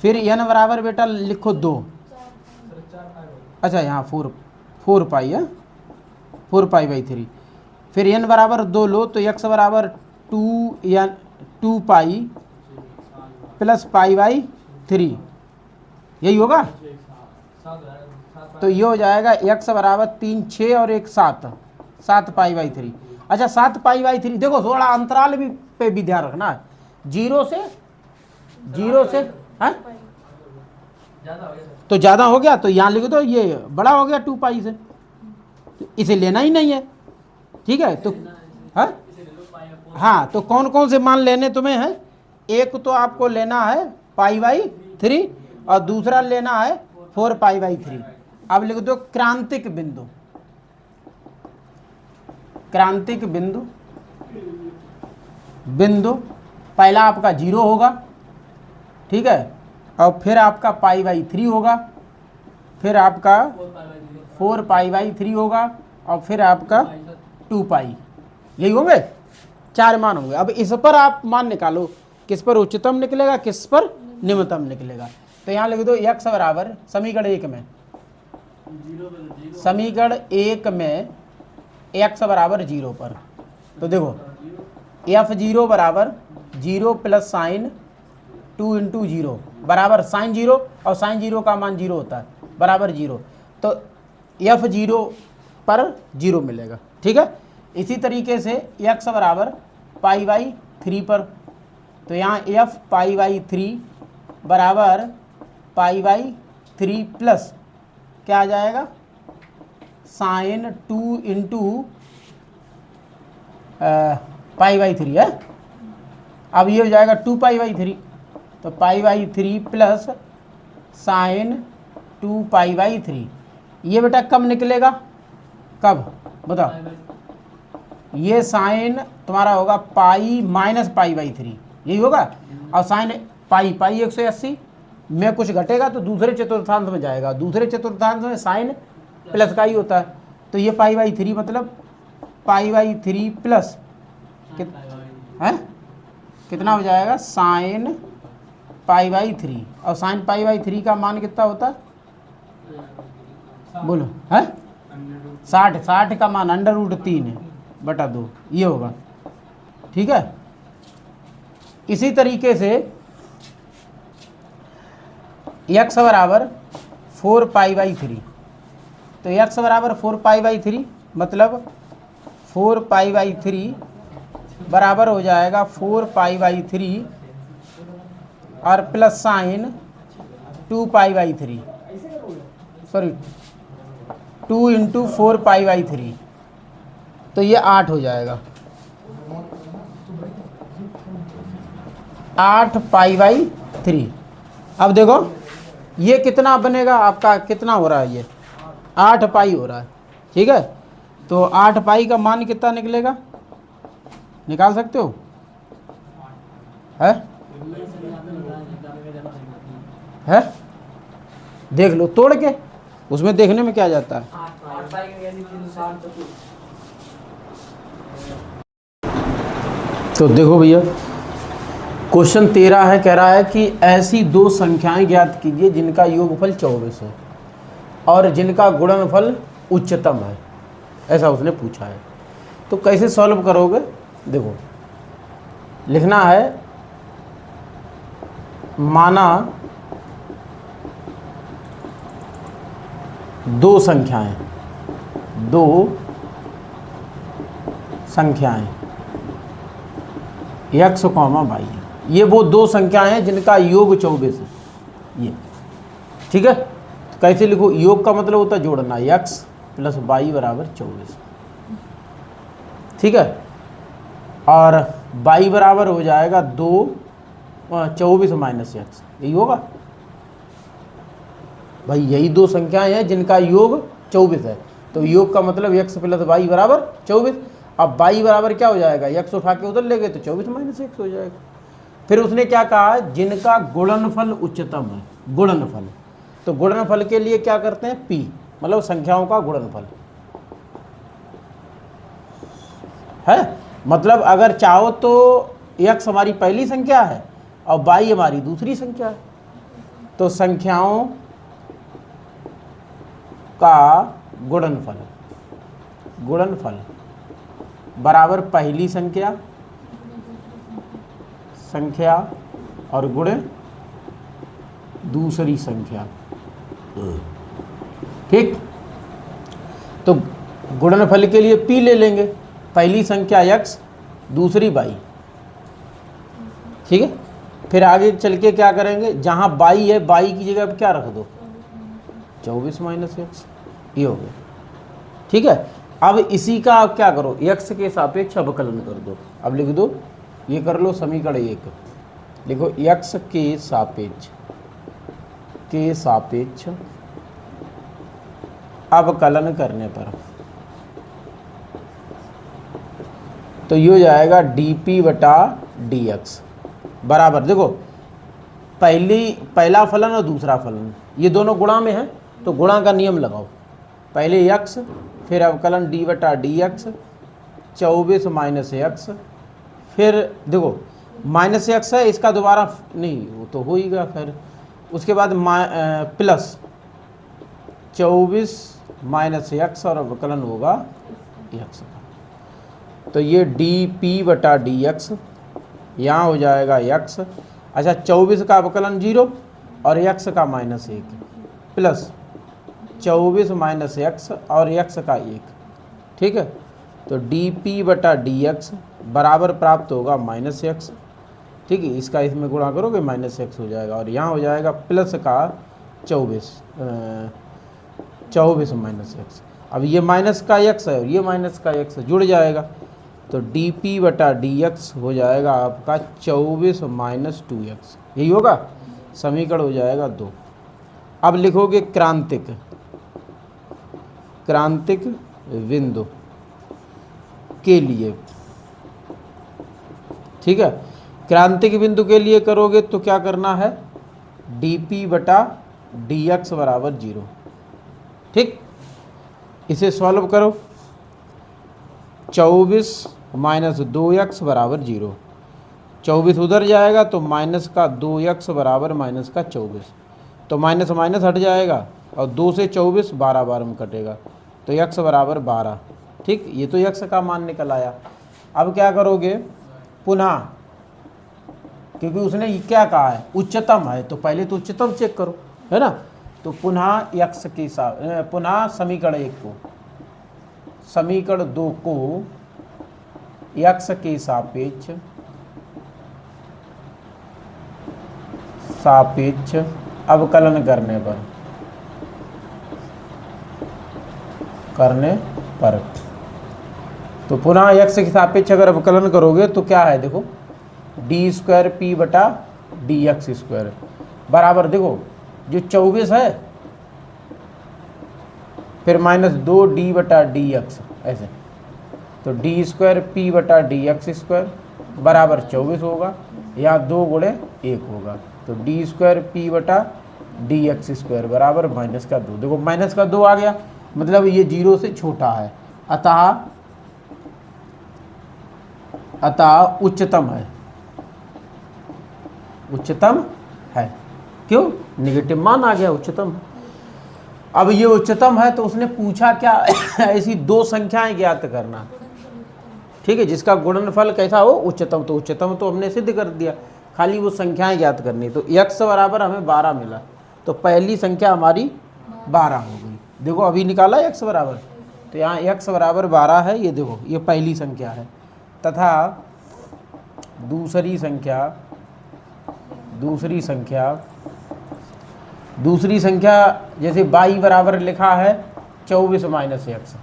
फिर n बराबर बेटा लिखो 2, अच्छा यहाँ 4 पाई है, 4 π/3। फिर n बराबर 2 लो, तो x बराबर 2 पाई प्लस π/3, यही होगा। तो ये हो जाएगा x बराबर 3 6 और 1 7, 7 π/3। अच्छा 7 π/3, देखो थोड़ा अंतराल भी पे भी ध्यान रखना है, 0 से है तो ज़्यादा हो गया, तो यहाँ लिख दो ये बड़ा हो गया 2 पाई से, तो इसे लेना ही नहीं है। ठीक है, तो हाँ, तो कौन कौन से मान लेने तुम्हें हैं, एक तो आपको लेना है π/3 और दूसरा लेना है 4 π/3। अब लिख दो क्रांतिक बिंदु, क्रांतिक बिंदु पहला आपका 0 होगा। ठीक है, और फिर आपका π/3 होगा, फिर आपका 4 π/3 होगा, और फिर आपका 2 पाई, यही होंगे 4 मान होंगे। अब इस पर आप मान निकालो, किस पर उच्चतम निकलेगा, किस पर निम्नतम निकलेगा। तो यहाँ लिख दो x बराबर समीकरण 1 में, समीकरण 1 में x बराबर 0 पर, तो देखो f0 बराबर 0 प्लस साइन 2 × 0 बराबर साइन 0, और साइन 0 का मान 0 होता है, बराबर 0, तो f0 पर 0 मिलेगा। ठीक है, इसी तरीके से x बराबर π/3 पर, तो यहाँ f π/3 बराबर π/3 प्लस क्या आ जाएगा साइन 2 × π/3 है। अब ये हो जाएगा 2 π/3, तो π/3 प्लस साइन 2 π/3। ये बेटा कब निकलेगा, कब बताओ, ये साइन तुम्हारा होगा पाई माइनस π/3, यही होगा। और साइन पाई 180 में कुछ घटेगा तो दूसरे चतुर्थांश में जाएगा, दूसरे चतुर्थांश में साइन प्लस का ही होता है। तो ये π/3 मतलब π/3 प्लस कितना हो जाएगा साइन π/3, और साइन π/3 का मान कितना होता है बोलो है 60 का मान √3/2 ये होगा। ठीक है, इसी तरीके से x बराबर 4π/3, तो x बराबर 4π/3 मतलब 4π/3 बराबर हो जाएगा 4π/3 और प्लस साइन 2π/3, सॉरी 2 × 4π/3, तो ये 8 हो जाएगा 8π/3। अब देखो ये कितना बनेगा आपका, कितना हो रहा है ये 8π हो रहा है। ठीक है, तो 8π का मान कितना निकलेगा, निकाल सकते हो है देख लो तोड़ के, उसमें देखने में क्या जाता है। तो देखो भैया क्वेश्चन 13 है, कह रहा है कि ऐसी दो संख्याएं ज्ञात कीजिए जिनका योगफल 24 है और जिनका गुणनफल उच्चतम है, ऐसा उसने पूछा है। तो कैसे सॉल्व करोगे, देखो लिखना है माना दो संख्याएं x, y, ये वो दो संख्याएं हैं जिनका योग 24 है ये। ठीक है, तो कैसे लिखो, योग का मतलब होता है जोड़ना, x + y = 24। ठीक है, और y बराबर हो जाएगा 24 - x, यही होगा भाई, यही दो संख्याएं हैं जिनका योग 24 है। तो योग का मतलब x + y = 24। अब y बराबर क्या हो जाएगा, x उठा के उधर ले गए तो 24 - x हो जाएगा। फिर उसने क्या कहा, जिनका गुणनफल उच्चतम है, गुणनफल। तो गुणनफल के लिए क्या करते हैं, p मतलब संख्याओं का गुणनफल है। मतलब अगर चाहो तो x हमारी पहली संख्या है और y हमारी दूसरी संख्या है, तो संख्याओं का गुणनफल बराबर पहली संख्या और गुणे दूसरी संख्या। ठीक, तो गुणनफल के लिए p ले लेंगे, पहली संख्या x, दूसरी y। ठीक है, फिर आगे चल के क्या करेंगे, जहाँ y है y की जगह अब क्या रख दो 24 - x, ये हो गया। ठीक है, अब इसी का आप क्या करो, x के सापेक्ष अवकलन कर दो। अब लिख दो, ये कर लो समीकरण 1, लिखो x के सापेक्ष अवकलन करने पर तो ये हो जाएगा dp/dx बराबर, देखो पहला फलन और दूसरा फलन ये दोनों गुणा में है, तो गुणा का नियम लगाओ, पहले x फिर अवकलन d/dx 24 - x, फिर देखो -x है, इसका दोबारा नहीं वो तो हो ही गया, फिर उसके बाद प्लस 24 - x और अवकलन होगा x का। तो ये dp/dx यहाँ हो जाएगा x। अच्छा, 24 का अवकलन 0 और x का -1 प्लस 24 - x और x का 1। ठीक है, तो dp/dx बराबर प्राप्त होगा -x। ठीक है, इसका इसमें गुणा करोगे -x हो जाएगा, और यहाँ हो जाएगा प्लस का 24 - x। अब ये माइनस का x है और ये माइनस का x जुड़ जाएगा, तो dp/dx हो जाएगा आपका 24 - 2x, यही होगा, समीकरण हो जाएगा 2। अब लिखोगे क्रांतिक बिंदु के लिए। ठीक है, क्रांतिक बिंदु के लिए करोगे तो क्या करना है, dp बटा dx बराबर 0। ठीक, इसे सॉल्व करो। 24 माइनस 2x बराबर 0। 24 उधर जाएगा तो माइनस का 2x बराबर माइनस का 24, तो माइनस माइनस हट जाएगा और 2 से 24 12 बार में कटेगा, तो x बराबर 12। ठीक, ये तो x का मान निकल आया। अब क्या करोगे, पुनः क्योंकि उसने ये क्या कहा है, उच्चतम है, तो पहले तो उच्चतम चेक करो, है ना। तो पुनः x के साथ पुनः समीकरण 1 को, समीकरण 2 को x के सापेक्ष अवकलन करने पर तो पुनः x के सापेक्ष अगर अवकलन करोगे तो क्या है, देखो डी स्क्वायर पी बटा डी एक्स स्क्वायर बराबर, देखो जो 24 है फिर माइनस 2 डी बटा डी एक्स, ऐसे, तो डी स्क्वायर पी बटा डी एक्स स्क्वायर बराबर 24 होगा, या 2 गुणे 1 होगा, तो डी स्क्वायर पी बटा डी एक्स स्क्वायर बराबर माइनस का 2। देखो माइनस का 2 आ गया, मतलब ये 0 से छोटा है, अतः उच्चतम है, उच्चतम है। क्यों, निगेटिव मान आ गया, उच्चतम। अब ये उच्चतम है तो उसने पूछा क्या, ऐसी 2 संख्याएं ज्ञात करना। ठीक है, जिसका गुणनफल कैसा हो, उच्चतम, तो उच्चतम तो हमने सिद्ध कर दिया, खाली वो संख्याएं ज्ञात करनी। तो x बराबर हमें 12 मिला, तो पहली संख्या हमारी 12 हो गई। देखो अभी निकाला x बराबर, तो यहाँ x बराबर 12 है, ये देखो ये पहली संख्या है। तथा दूसरी संख्या जैसे y बराबर लिखा है 24 माइनस x,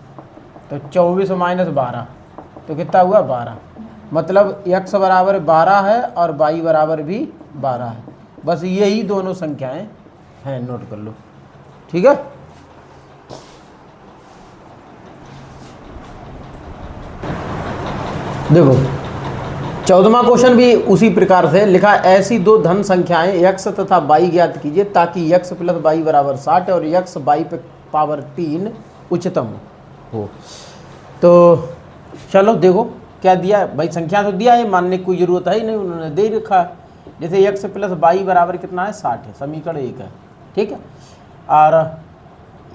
तो 24 माइनस 12 तो कितना हुआ, 12। मतलब x बराबर 12 है और y बराबर भी 12 है। बस यही दोनों संख्याएं हैं, नोट कर लो। ठीक है, देखो 14वां क्वेश्चन भी उसी प्रकार से लिखा, ऐसी 2 धन संख्याएं x तथा y ज्ञात कीजिए ताकि x प्लस y बराबर 60 और x y पे पावर 3 उच्चतम हो। तो चलो देखो क्या दिया है भाई, संख्या तो दिया है, मानने की कोई ज़रूरत है ही नहीं, उन्होंने दे रखा है। जैसे x प्लस y बराबर कितना है, 60 है, समीकरण 1 है। ठीक है, और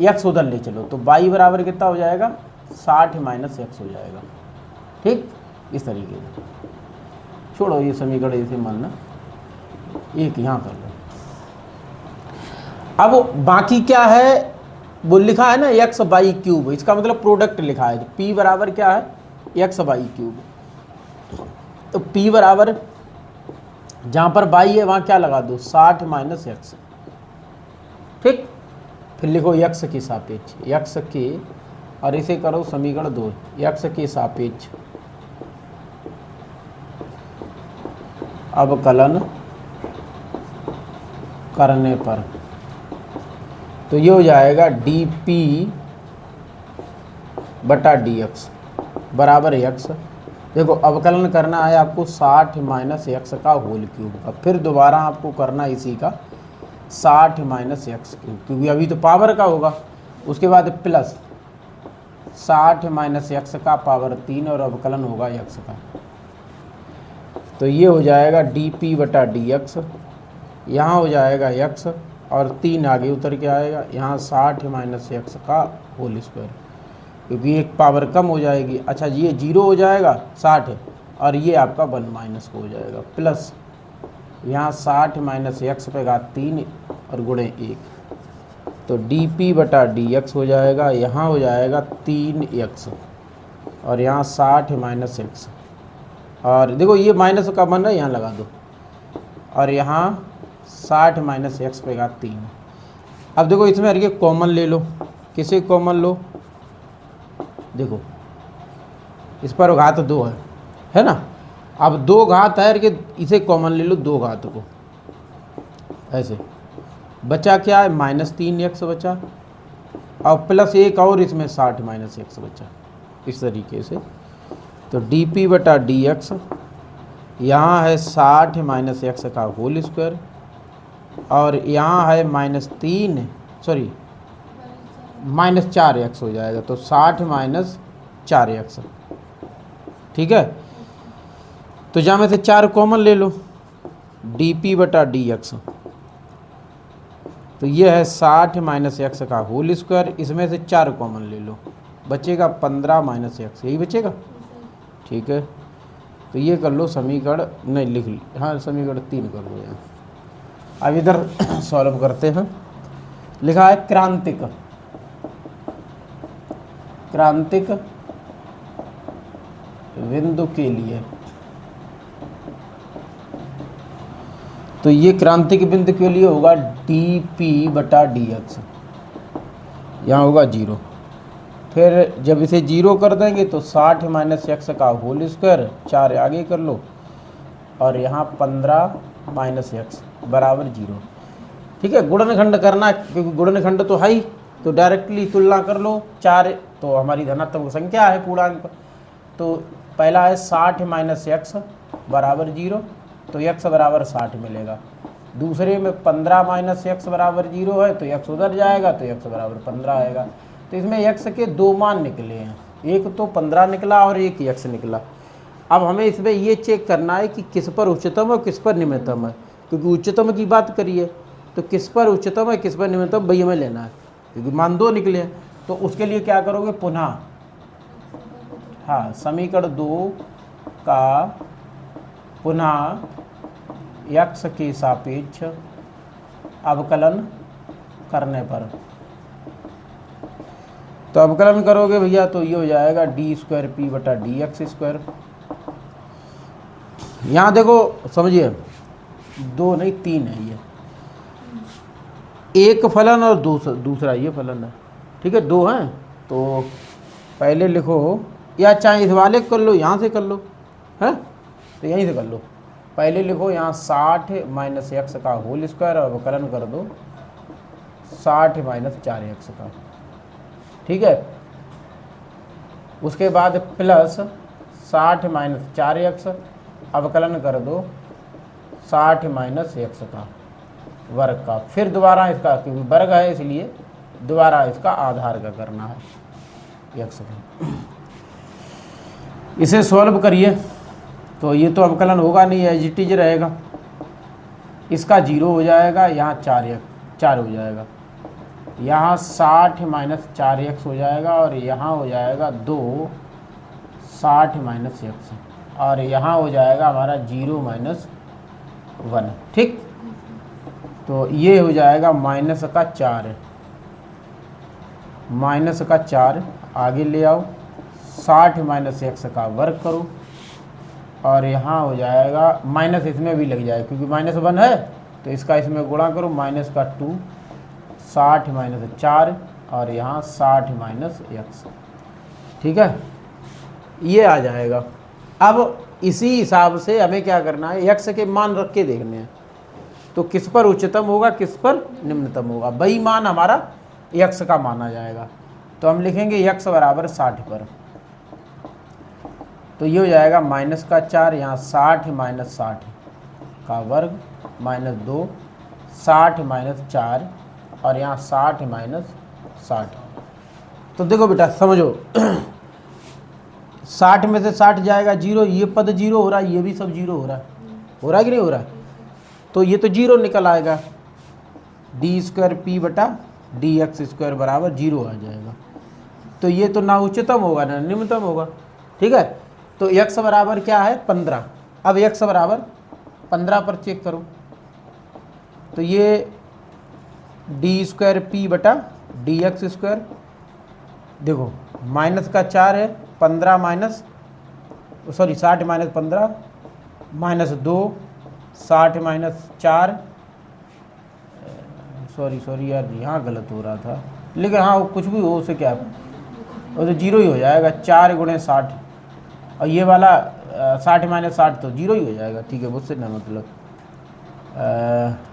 x उधर ले चलो तो y बराबर कितना हो जाएगा, 60 माइनस x हो जाएगा। ठीक, इस तरीके से छोड़ो ये समीकरण ऐसे मानना, एक यहाँ कर लो। अब बाकी क्या है, वो लिखा है ना एक्स बाई क्यूब, इसका मतलब प्रोडक्ट लिखा है। p बराबर क्या है, एक्स बाई क्यूब। तो p बराबर जहाँ पर y है वहाँ क्या लगा दो, 60 माइनस एक्स। ठीक, फिर लिखो x के सापेक्ष, x के, और इसे करो समीकरण 2, x के सापेक्ष अवकलन करने पर, तो ये हो जाएगा dp बटा dx बराबर x। देखो अवकलन करना है आपको 60 माइनस एक्स का होल क्यूब का, फिर दोबारा आपको करना इसी का 60 माइनस एक्स क्यूब, क्योंकि अभी तो पावर का होगा। उसके बाद प्लस 60 माइनस एक्स का पावर 3 और अवकलन होगा x का। तो ये हो जाएगा dp बटा dx, यहाँ हो जाएगा x और 3 आगे उतर के आएगा, यहाँ 60 माइनस एक्स का होल स्क्वायर, क्योंकि एक पावर कम हो जाएगी। अच्छा ये 0 हो जाएगा 60 और ये आपका 1 माइनस हो जाएगा, प्लस यहाँ 60 माइनस एक्स पे घात 3 और गुणे 1, तो dp बटा dx हो जाएगा, यहाँ हो जाएगा 3x और यहाँ 60 माइनस एक्स, और देखो ये माइनस का बन रहा है यहाँ लगा दो, और यहाँ 60 माइनस एक्स पे घात 3। अब देखो इसमें हर कॉमन ले लो, किसे कॉमन लो, देखो इस पर घात 2 है ना। अब 2 घात है कि इसे कॉमन ले लो, 2 घात को, ऐसे बचा क्या है, माइनस 3x बचा, और प्लस 1 और इसमें 60 माइनस एक्स बचा, इस तरीके से। तो dp बटा dx यहाँ है 60 माइनस एक्स का होल स्क्वायर और यहाँ है माइनस 4x हो जाएगा, तो 60 माइनस 4x। ठीक है, तो जहाँ में से 4 कॉमन ले लो, dp बटा dx, तो ये है 60 माइनस एक्स का होल स्क्वायर, इसमें से 4 कॉमन ले लो, बचेगा 15 माइनस एक्स, यही बचेगा। ठीक है, तो ये कर लो समीकरण, नहीं लिख ली, हाँ समीकरण 3 कर लो यहाँ। अब इधर सॉल्व करते हैं। लिखा है क्रांतिक बिंदु के लिए, तो ये क्रांतिक बिंदु के लिए होगा dp बटा dx, यहाँ होगा 0। फिर जब इसे 0 कर देंगे तो 60 माइनस एक्स का होल स्क्वायर, 4 आगे कर लो, और यहाँ 15 माइनस एक्स बराबर 0। ठीक है, गुणनखंड करना, क्योंकि गुणनखंड तो है ही, तो डायरेक्टली तुलना कर लो। 4 तो हमारी धनात्मक संख्या है, पूर्णांक, तो पहला है 60 माइनस एक्स बराबर 0, तो x बराबर 60 मिलेगा। दूसरे में 15 माइनस एक्स बराबर 0 है, तो x उधर जाएगा, तो x बराबर 15 आएगा। तो इसमें x के 2 मान निकले हैं, एक तो 15 निकला और एक x निकला। अब हमें इसमें ये चेक करना है कि किस पर उच्चतम और किस पर निम्नतम है, क्योंकि उच्चतम की बात करिए तो किस पर उच्चतम है किस पर निम्नतम वही हमें लेना है, क्योंकि मान 2 निकले हैं। तो उसके लिए क्या करोगे, पुनः हाँ समीकरण 2 का पुनः x के सापेक्ष अवकलन करने पर, तो अवकलन करोगे भैया तो ये हो जाएगा d स्क्वायर p बटा dx स्क्वायर। यहाँ देखो समझिए, 2 नहीं 3 है, ये एक फलन और दूसरा ये फलन है। ठीक है, 2 हैं, तो पहले लिखो, या चाहे इस वाले कर लो, यहाँ से कर लो, है तो यहीं से कर लो। पहले लिखो यहाँ 60 माइनस एक्स का होल स्क्वायर और अवकलन कर दो 60 माइनस 4x का। ठीक है, उसके बाद प्लस 60 माइनस 4x अवकलन कर दो 60 माइनस x का वर्ग का। फिर दोबारा इसका, क्योंकि वर्ग है इसलिए दोबारा इसका आधार का करना है x का। इसे सॉल्व करिए तो ये तो अवकलन होगा नहीं, एज इट इज रहेगा। इसका 0 हो जाएगा, यहाँ 4 हो जाएगा, यहाँ 60 माइनस 4x हो जाएगा, और यहाँ हो जाएगा 2 60 माइनस x, और यहाँ हो जाएगा हमारा 0 माइनस 1। ठीक, तो ये हो जाएगा माइनस का 4 आगे ले आओ, 60 माइनस एक्स का वर्ग करो, और यहाँ हो जाएगा माइनस इसमें भी लग जाएगा, क्योंकि माइनस 1 है तो इसका इसमें गुणा करो, माइनस का 2 60 माइनस 4, और यहाँ 60 माइनस एक्स। ठीक है, ये आ जाएगा। अब इसी हिसाब से हमें क्या करना है, एक्स के मान रख के देखने हैं, तो किस पर उच्चतम होगा किस पर निम्नतम होगा, वही मान हमारा एक्स का माना जाएगा। तो हम लिखेंगे x बराबर 60 पर, तो ये हो जाएगा माइनस का 4, यहाँ 60 माइनस 60 का वर्ग माइनस 2 60 माइनस 4, और यहाँ 60 माइनस 60। तो देखो बेटा समझो, 60 में से 60 जाएगा 0, ये पद 0 हो रहा है, ये भी सब 0 हो रहा है कि नहीं हो रहा है, तो ये तो 0 निकल आएगा, d स्क्वायर p बटा dx स्क्वायर बराबर 0 आ जाएगा। तो ये तो ना उच्चतम होगा ना निम्नतम होगा। ठीक है, तो x बराबर क्या है 15। अब x बराबर 15 पर चेक करो, तो ये d स्क्वायर p बटा dx स्क्वायर, देखो माइनस का 4 है, 15 minus 60 minus 15 minus 2 60 minus 4, sorry यार यहाँ गलत हो रहा था, लेकिन हाँ कुछ भी हो उसे क्या, वो तो 0 ही हो जाएगा, 4 गुणे 60, और ये वाला 60 माइनस 60 तो 0 ही हो जाएगा। ठीक है, मुझसे ना मतलब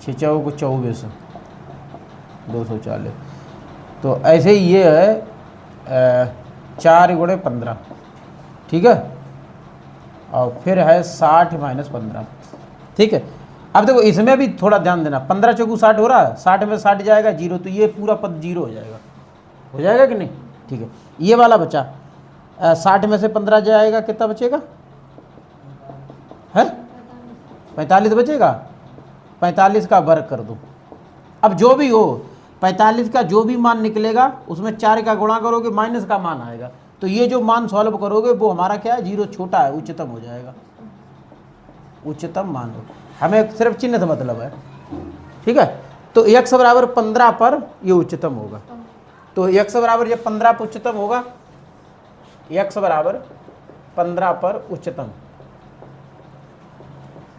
6 को 24 240, तो ऐसे ही ये है 4 गुणे 15। ठीक है, और फिर है 60 माइनस 15। ठीक है, अब देखो इसमें भी थोड़ा ध्यान देना, 15 चौकू 60 हो रहा है, 60 में 60 जाएगा 0, तो ये पूरा पद 0 हो जाएगा कि नहीं। ठीक है, ये वाला बचा 60 में से 15 जाएगा, कितना बचेगा है 45 बचेगा। 45 का वर्ग कर दो। अब जो भी हो 45 का जो भी मान निकलेगा उसमें 4 का गुणा करोगे, माइनस का मान आएगा, तो ये जो मान सॉल्व करोगे वो हमारा क्या है, 0 छोटा है, उच्चतम हो जाएगा, उच्चतम मान हो। हमें सिर्फ चिन्ह से मतलब है। ठीक है, तो x बराबर 15 पर ये उच्चतम होगा। तो x बराबर जब 15 पर उच्चतम होगा, x बराबर 15 पर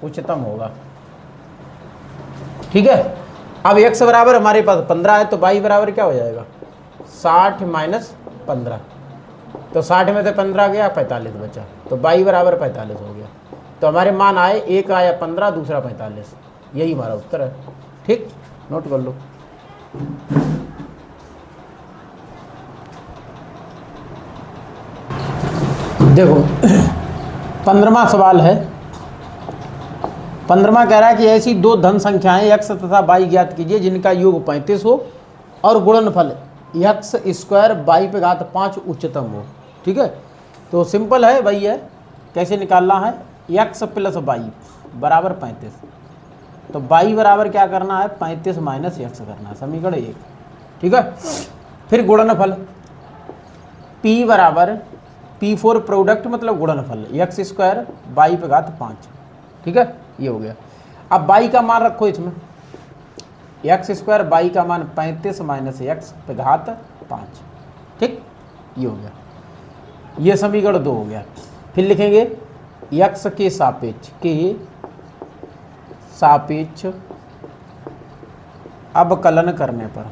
उच्चतम होगा। ठीक है, अब x बराबर हमारे पास 15 है, तो y बराबर क्या हो जाएगा 60 माइनस 15। तो 60 में से 15 गया, 45 बचा, तो y बराबर 45 हो गया। तो हमारे मान आए, एक आया 15, दूसरा 45, यही हमारा उत्तर है। ठीक, नोट कर लो। देखो 15वां सवाल है। 15वां कह रहा है कि ऐसी दो धन संख्याएं x तथा y ज्ञात कीजिए जिनका योग 35 हो और गुणनफल x स्क्वायर y पे घात 5 उच्चतम हो। ठीक है, तो सिंपल है वही है, कैसे निकालना है, x प्लस y बराबर 35, तो y बराबर क्या करना है 35 माइनस x करना है, समीकरण 1। ठीक है, फिर गुणनफल p बराबर P4 प्रोडक्ट मतलब गुणनफल x स्क्वायर y पे घात 5। ठीक है, ये हो गया। अब y का मान रखो इसमें, x स्क्वायर y का मान 35 माइनस x पे घात 5। ठीक, ये हो गया, ये समीकरण 2 हो गया। फिर लिखेंगे x के सापेक्ष अवकलन करने पर,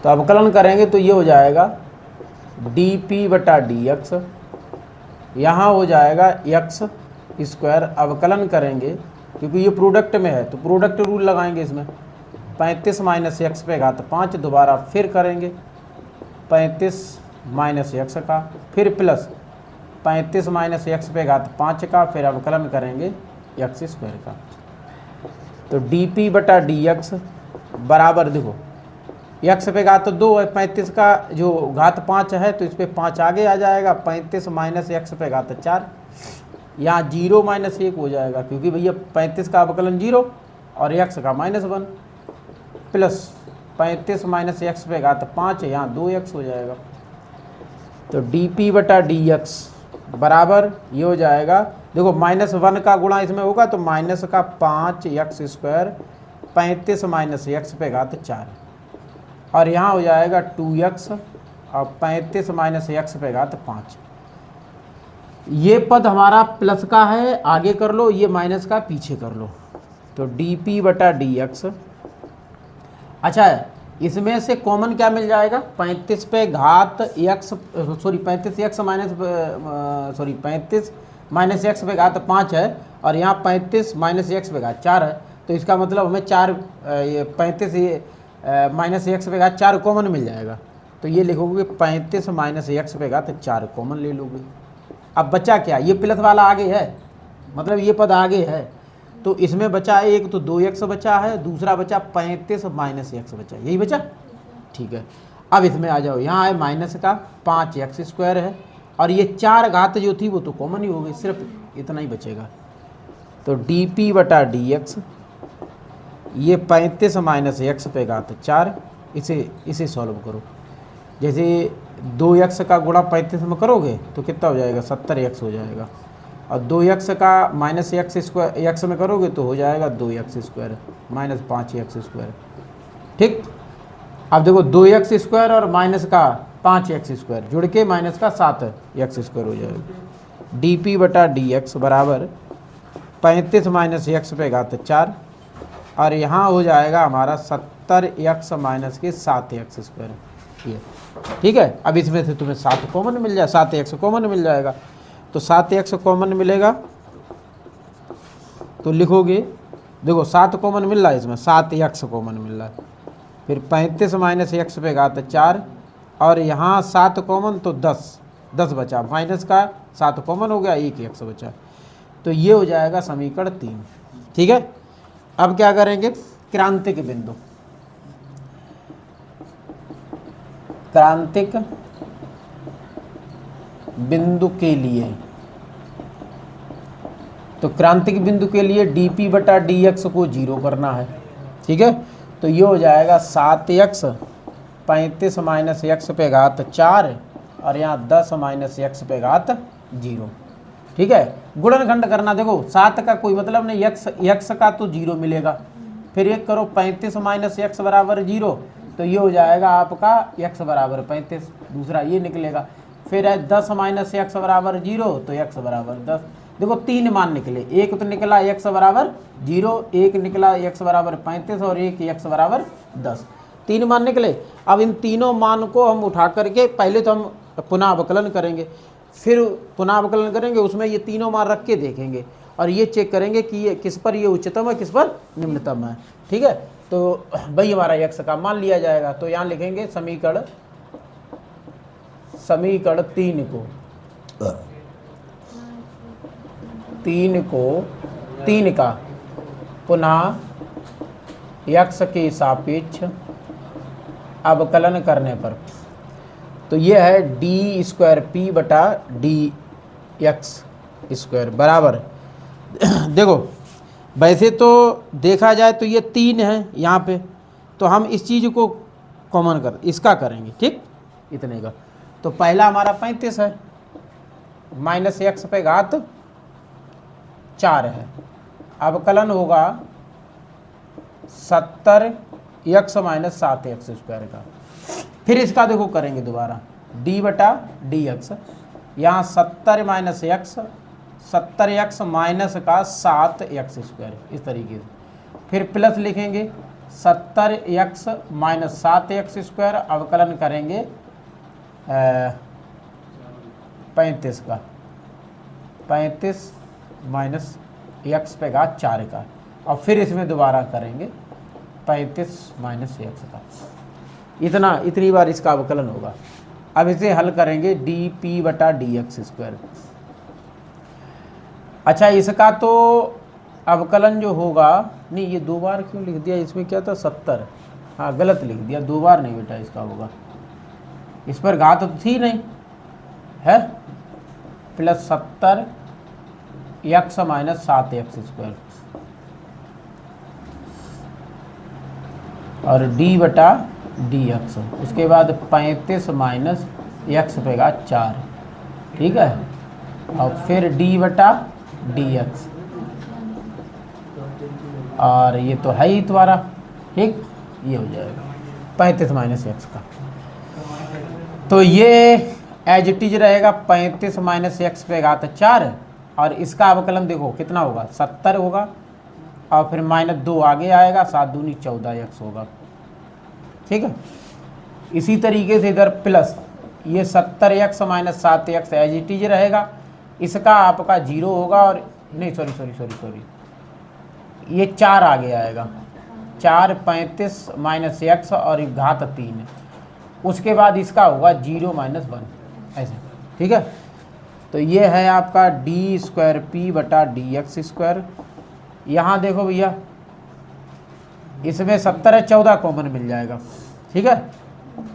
तो अवकलन करेंगे तो ये हो जाएगा dp बटा dx, यहाँ हो जाएगा x स्क्वायर, अवकलन करेंगे क्योंकि ये प्रोडक्ट में है तो प्रोडक्ट रूल लगाएंगे इसमें, 35 माइनस x पे घात 5, दोबारा फिर करेंगे 35 माइनस x का, फिर प्लस 35 माइनस x पे घात 5 का, फिर अवकलन करेंगे x स्क्वायर का। तो dp बटा dx बराबर, देखो x पे घात 2 है, 35 का जो घात 5 है तो इस पर 5 आगे आ जाएगा, 35 माइनस x पे घात 4, यहाँ 0 माइनस 1 हो जाएगा क्योंकि भैया 35 का अवकलन 0 और x का -1, प्लस 35 माइनस x पे घात 5, यहाँ 2x हो जाएगा। तो dp बटा dx बराबर ये हो जाएगा, देखो -1 का गुणा इसमें होगा तो माइनस का 5x स्क्वायर 35 माइनस x पे घात 4, और यहाँ हो जाएगा 2x और 35 माइनस x पे घात 5। ये पद हमारा प्लस का है, आगे कर लो, ये माइनस का पीछे कर लो। तो dp बटा dx, अच्छा है, इसमें से कॉमन क्या मिल जाएगा, 35 पे घात x, sorry 35x minus 35 minus x पे घात 5 है, और यहाँ 35 माइनस x पे घात 4 है, तो इसका मतलब हमें 35 माइनस x पे घात 4 कॉमन मिल जाएगा। तो ये लिखोगे 35 माइनस x पे घात 4 कॉमन ले लोगे। अब बचा क्या, ये प्लस वाला आगे है, मतलब ये पद आगे है, तो इसमें बचा एक तो 2x बचा है, दूसरा बचा 35 माइनस x बचा, यही बचा। ठीक है, अब इसमें आ जाओ, यहाँ है माइनस का 5x स्क्वायर है, और ये 4 घात जो थी वो तो कॉमन ही हो गई, सिर्फ इतना ही बचेगा। तो dp बटा dx, ये 35 माइनस x पे घात 4, इसे सॉल्व करो। जैसे 2x का गुणा 35 में करोगे तो कितना हो जाएगा, 70x हो जाएगा, और 2x का माइनस x में करोगे तो हो जाएगा 2x square minus 5x square. ठीक, अब देखो 2x स्क्वायर और माइनस का 5x स्क्वायर जुड़ के माइनस का 7x स्क्वायर हो जाएगा। dp बटा dx बराबर 35 माइनस x पे घात 4, और यहाँ हो जाएगा हमारा 70x माइनस के 7x स्क्वायर, ये। ठीक है, अब इसमें से तुम्हें 7 कॉमन मिल जाए, 7x कॉमन मिल जाएगा, तो 7x कॉमन मिलेगा तो लिखोगे, देखो 7 कॉमन मिल रहा है इसमें, 7x कॉमन मिल रहा है, फिर 35 माइनस x पे घात 4, और यहाँ 7 कॉमन तो 10, 10 बचा, माइनस का 7 कॉमन हो गया, 1 x बचा। तो ये हो जाएगा समीकरण 3। ठीक है, अब क्या करेंगे, क्रांतिक बिंदु, क्रांतिक बिंदु के लिए, तो क्रांतिक बिंदु के लिए dp बटा dx को 0 करना है। ठीक है, तो ये हो जाएगा 7x 35 माइनस x पे घात 4 और यहाँ 10 माइनस x पे घात 0। ठीक है, गुणनखंड करना, देखो 7 का कोई मतलब नहीं, x का तो 0 मिलेगा, फिर एक करो 35 माइनस x बराबर 0, तो ये हो जाएगा आपका x बराबर 35, दूसरा ये निकलेगा। फिर है 10 माइनस x बराबर 0, तो x बराबर 10। देखो 3 मान निकले, एक तो निकला x बराबर 0, एक निकला x बराबर 35 और एक x बराबर 10, 3 मान निकले। अब इन तीनों मान को हम उठा करके पहले तो हम पुनः अवकलन करेंगे, फिर पुनः अवकलन करेंगे, उसमें ये तीनों मान रख के देखेंगे और ये चेक करेंगे कि ये किस पर ये उच्चतम है, किस पर निम्नतम है। ठीक है, तो भाई हमारा x का मान लिया जाएगा, तो यहाँ लिखेंगे समीकरण 3 का पुनः x के सापेक्ष अवकलन करने पर, तो ये है डी स्क्वायर पी बटा डी एक्स स्क्वायर बराबर देखो वैसे तो देखा जाए तो ये 3 है यहाँ पे, तो हम इस चीज़ को कॉमन कर इसका करेंगे, ठीक, इतने का। तो पहला हमारा 35 है, माइनस x पे घात 4 है, अवकलन होगा 70x माइनस 7x स्क्वायर का। फिर इसका देखो करेंगे दोबारा, d बटा डी एक्स, यहाँ 70 माइनस x, 70x माइनस का 7x स्क्वायर, इस तरीके से। फिर प्लस लिखेंगे 70x माइनस 7x स्क्वायर, अवकलन करेंगे 35 का, 35 माइनस x पे घात 4 का, और फिर इसमें दोबारा करेंगे 35 माइनस x का। इतनी बार इसका अवकलन होगा। अब इसे हल करेंगे डी पी बटा डी एक्स स्क्वायर। अच्छा, इसका तो अवकलन जो होगा, नहीं ये 2 बार क्यों लिख दिया, इसमें क्या था 70, हाँ गलत लिख दिया, 2 बार नहीं बेटा इसका होगा, इस पर घात तो थी नहीं है, plus 70x minus 7x square और d बटा डी एक्स, उसके बाद 35 माइनस x पे घात 4, ठीक है, और फिर d बटा डी एक्स, और ये तो है ही तुम्हारा, ठीक, ये हो जाएगा 35 माइनस x का। तो ये एज इट इज रहेगा 35 माइनस x पे घात 4, और इसका अवकलन देखो कितना होगा 70 होगा, और फिर माइनस 2 आगे आएगा, 7 दूनी 14x होगा, ठीक है। इसी तरीके से इधर प्लस ये 70x minus 7x as it is रहेगा, इसका आपका 0 होगा, और नहीं सॉरी ये 4 आगे आएगा, 4 35 माइनस x और घात 3, उसके बाद इसका होगा 0 माइनस 1 ऐसे, ठीक है। तो ये है आपका डी स्क्वायर पी बटा डी एक्स स्क्वायर। यहाँ देखो भैया, इसमें 70 है, 14 कॉमन मिल जाएगा, ठीक है,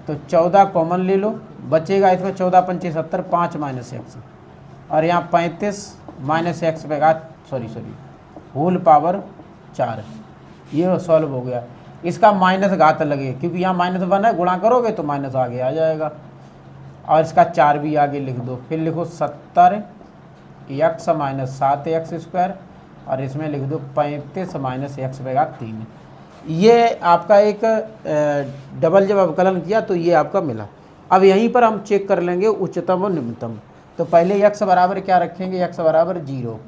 तो 14 कॉमन ले लो, बचेगा इसमें 14 पंचे 70, 5 माइनस एक्स, और यहाँ 35 माइनस एक्स पे घात होल पावर 4, ये सॉल्व हो गया। इसका माइनस घात लगे, क्योंकि यहाँ माइनस 1 है, गुणा करोगे तो माइनस आगे आ जाएगा, और इसका 4 भी आगे लिख दो। फिर लिखो 70x माइनस 7x स्क्वायर, और इसमें लिख दो 35 माइनस x पे घात 3। ये आपका एक डबल जब अवकलन किया तो ये आपका मिला। अब यहीं पर हम चेक कर लेंगे उच्चतम और निम्नतम। तो पहले x बराबर क्या रखेंगे, x बराबर 0।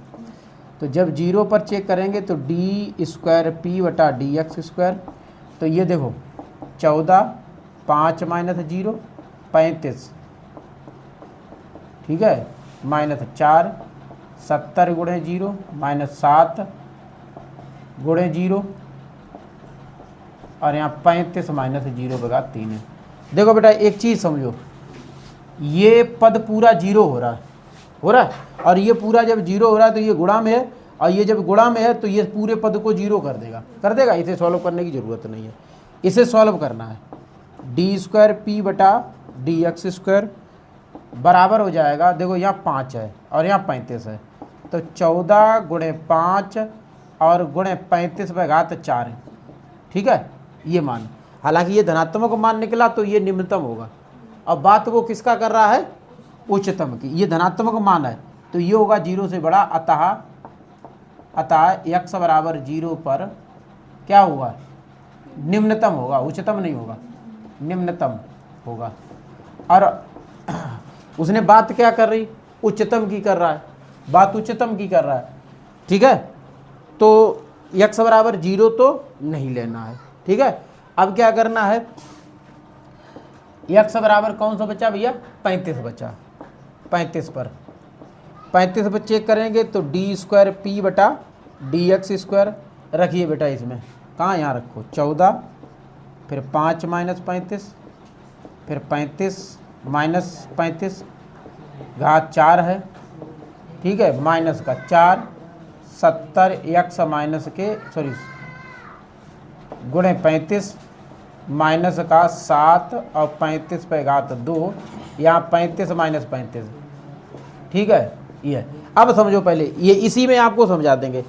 तो जब 0 पर चेक करेंगे तो डी स्क्वायर पी बटा डी एक्स स्क्वायर, तो ये देखो 14, 5 माइनस 0 35, ठीक है, माइनस 4, 70 गुणे 0 माइनस 7 गुणे 0, और यहाँ 35 माइनस 0 बगा 3 है। देखो बेटा एक चीज़ समझो, ये पद पूरा जीरो हो रहा है और ये पूरा जब जीरो हो रहा है तो ये गुणा में है, और ये जब गुणा में है तो ये पूरे पद को जीरो कर देगा। इसे सॉल्व करने की ज़रूरत नहीं है, इसे सॉल्व करना है। डी स्क्वायर पी बटा डी एक्स स्क्वायर बराबर हो जाएगा, देखो यहाँ 5 है और यहाँ 35 है, तो 14 गुणे 5 और गुणे 35 पे घात 4 है। ठीक है, ये मान, हालांकि ये धनात्मक मान निकला तो ये निम्नतम होगा। अब बात वो किसका कर रहा है, उच्चतम की। ये धनात्मक मान है तो ये होगा 0 से बड़ा, अतः x बराबर 0 पर क्या होगा, निम्नतम होगा, उच्चतम नहीं होगा, निम्नतम होगा। और उसने बात क्या कर रही, उच्चतम की कर रहा है, बात उच्चतम की कर रहा है। ठीक है, तो x बराबर 0 तो नहीं लेना है। ठीक है, अब क्या करना है, x बराबर कौन सा बचा भैया, 35 बचा। 35 पर चेक करेंगे तो डी स्क्वायर पी बटा डी एक्स स्क्वायर रखिए बेटा, इसमें कहाँ, यहाँ रखो 14, फिर 5 माइनस 35, फिर 35 माइनस 35 घात 4 है। ठीक है, माइनस का 4, 70 एक्स माइनस के गुणे 35 माइनस का 7 और 35 पे घात 2, यहाँ 35 माइनस 35। ठीक है, ये अब समझो, पहले ये इसी में आपको समझा देंगे।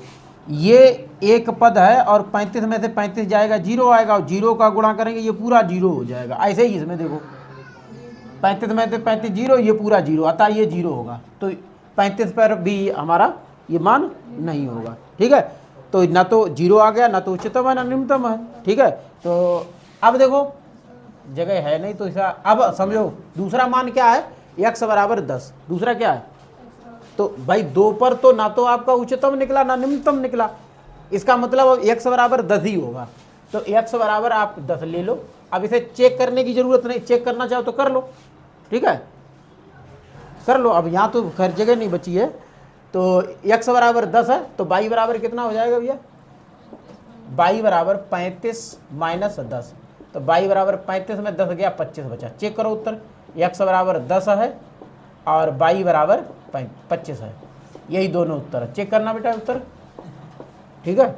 ये एक पद है और 35 में से 35 जाएगा, 0 आएगा, और 0 का गुणा करेंगे ये पूरा 0 हो जाएगा। ऐसे ही इसमें देखो 35 में से 35 0, ये पूरा 0, अतः ये 0 होगा, तो 35 पर भी हमारा ये मान नहीं होगा। ठीक है, तो ना तो 0 आ गया, ना तो उच्चतम है ना निम्नतम है। ठीक है, तो अब देखो जगह है नहीं तो ऐसा, अब समझो दूसरा मान क्या है, x बराबर 10। दूसरा क्या है, तो भाई 2 पर तो ना तो आपका उच्चतम निकला ना निम्नतम निकला, इसका मतलब अब x बराबर 10 ही होगा। तो x बराबर आप 10 ले लो। अब इसे चेक करने की जरूरत नहीं, चेक करना चाहो तो कर लो। ठीक है, कर लो, अब यहाँ तो खैर जगह नहीं बची है। तो x बराबर 10 है तो y बराबर कितना हो जाएगा भैया, y बराबर 35 माइनस 10, तो y बराबर 35 में 10 गया, 25 बचा। चेक करो उत्तर, x बराबर 10 है और y बराबर 25 है, यही दोनों उत्तर है। चेक करना बेटा उत्तर। ठीक है।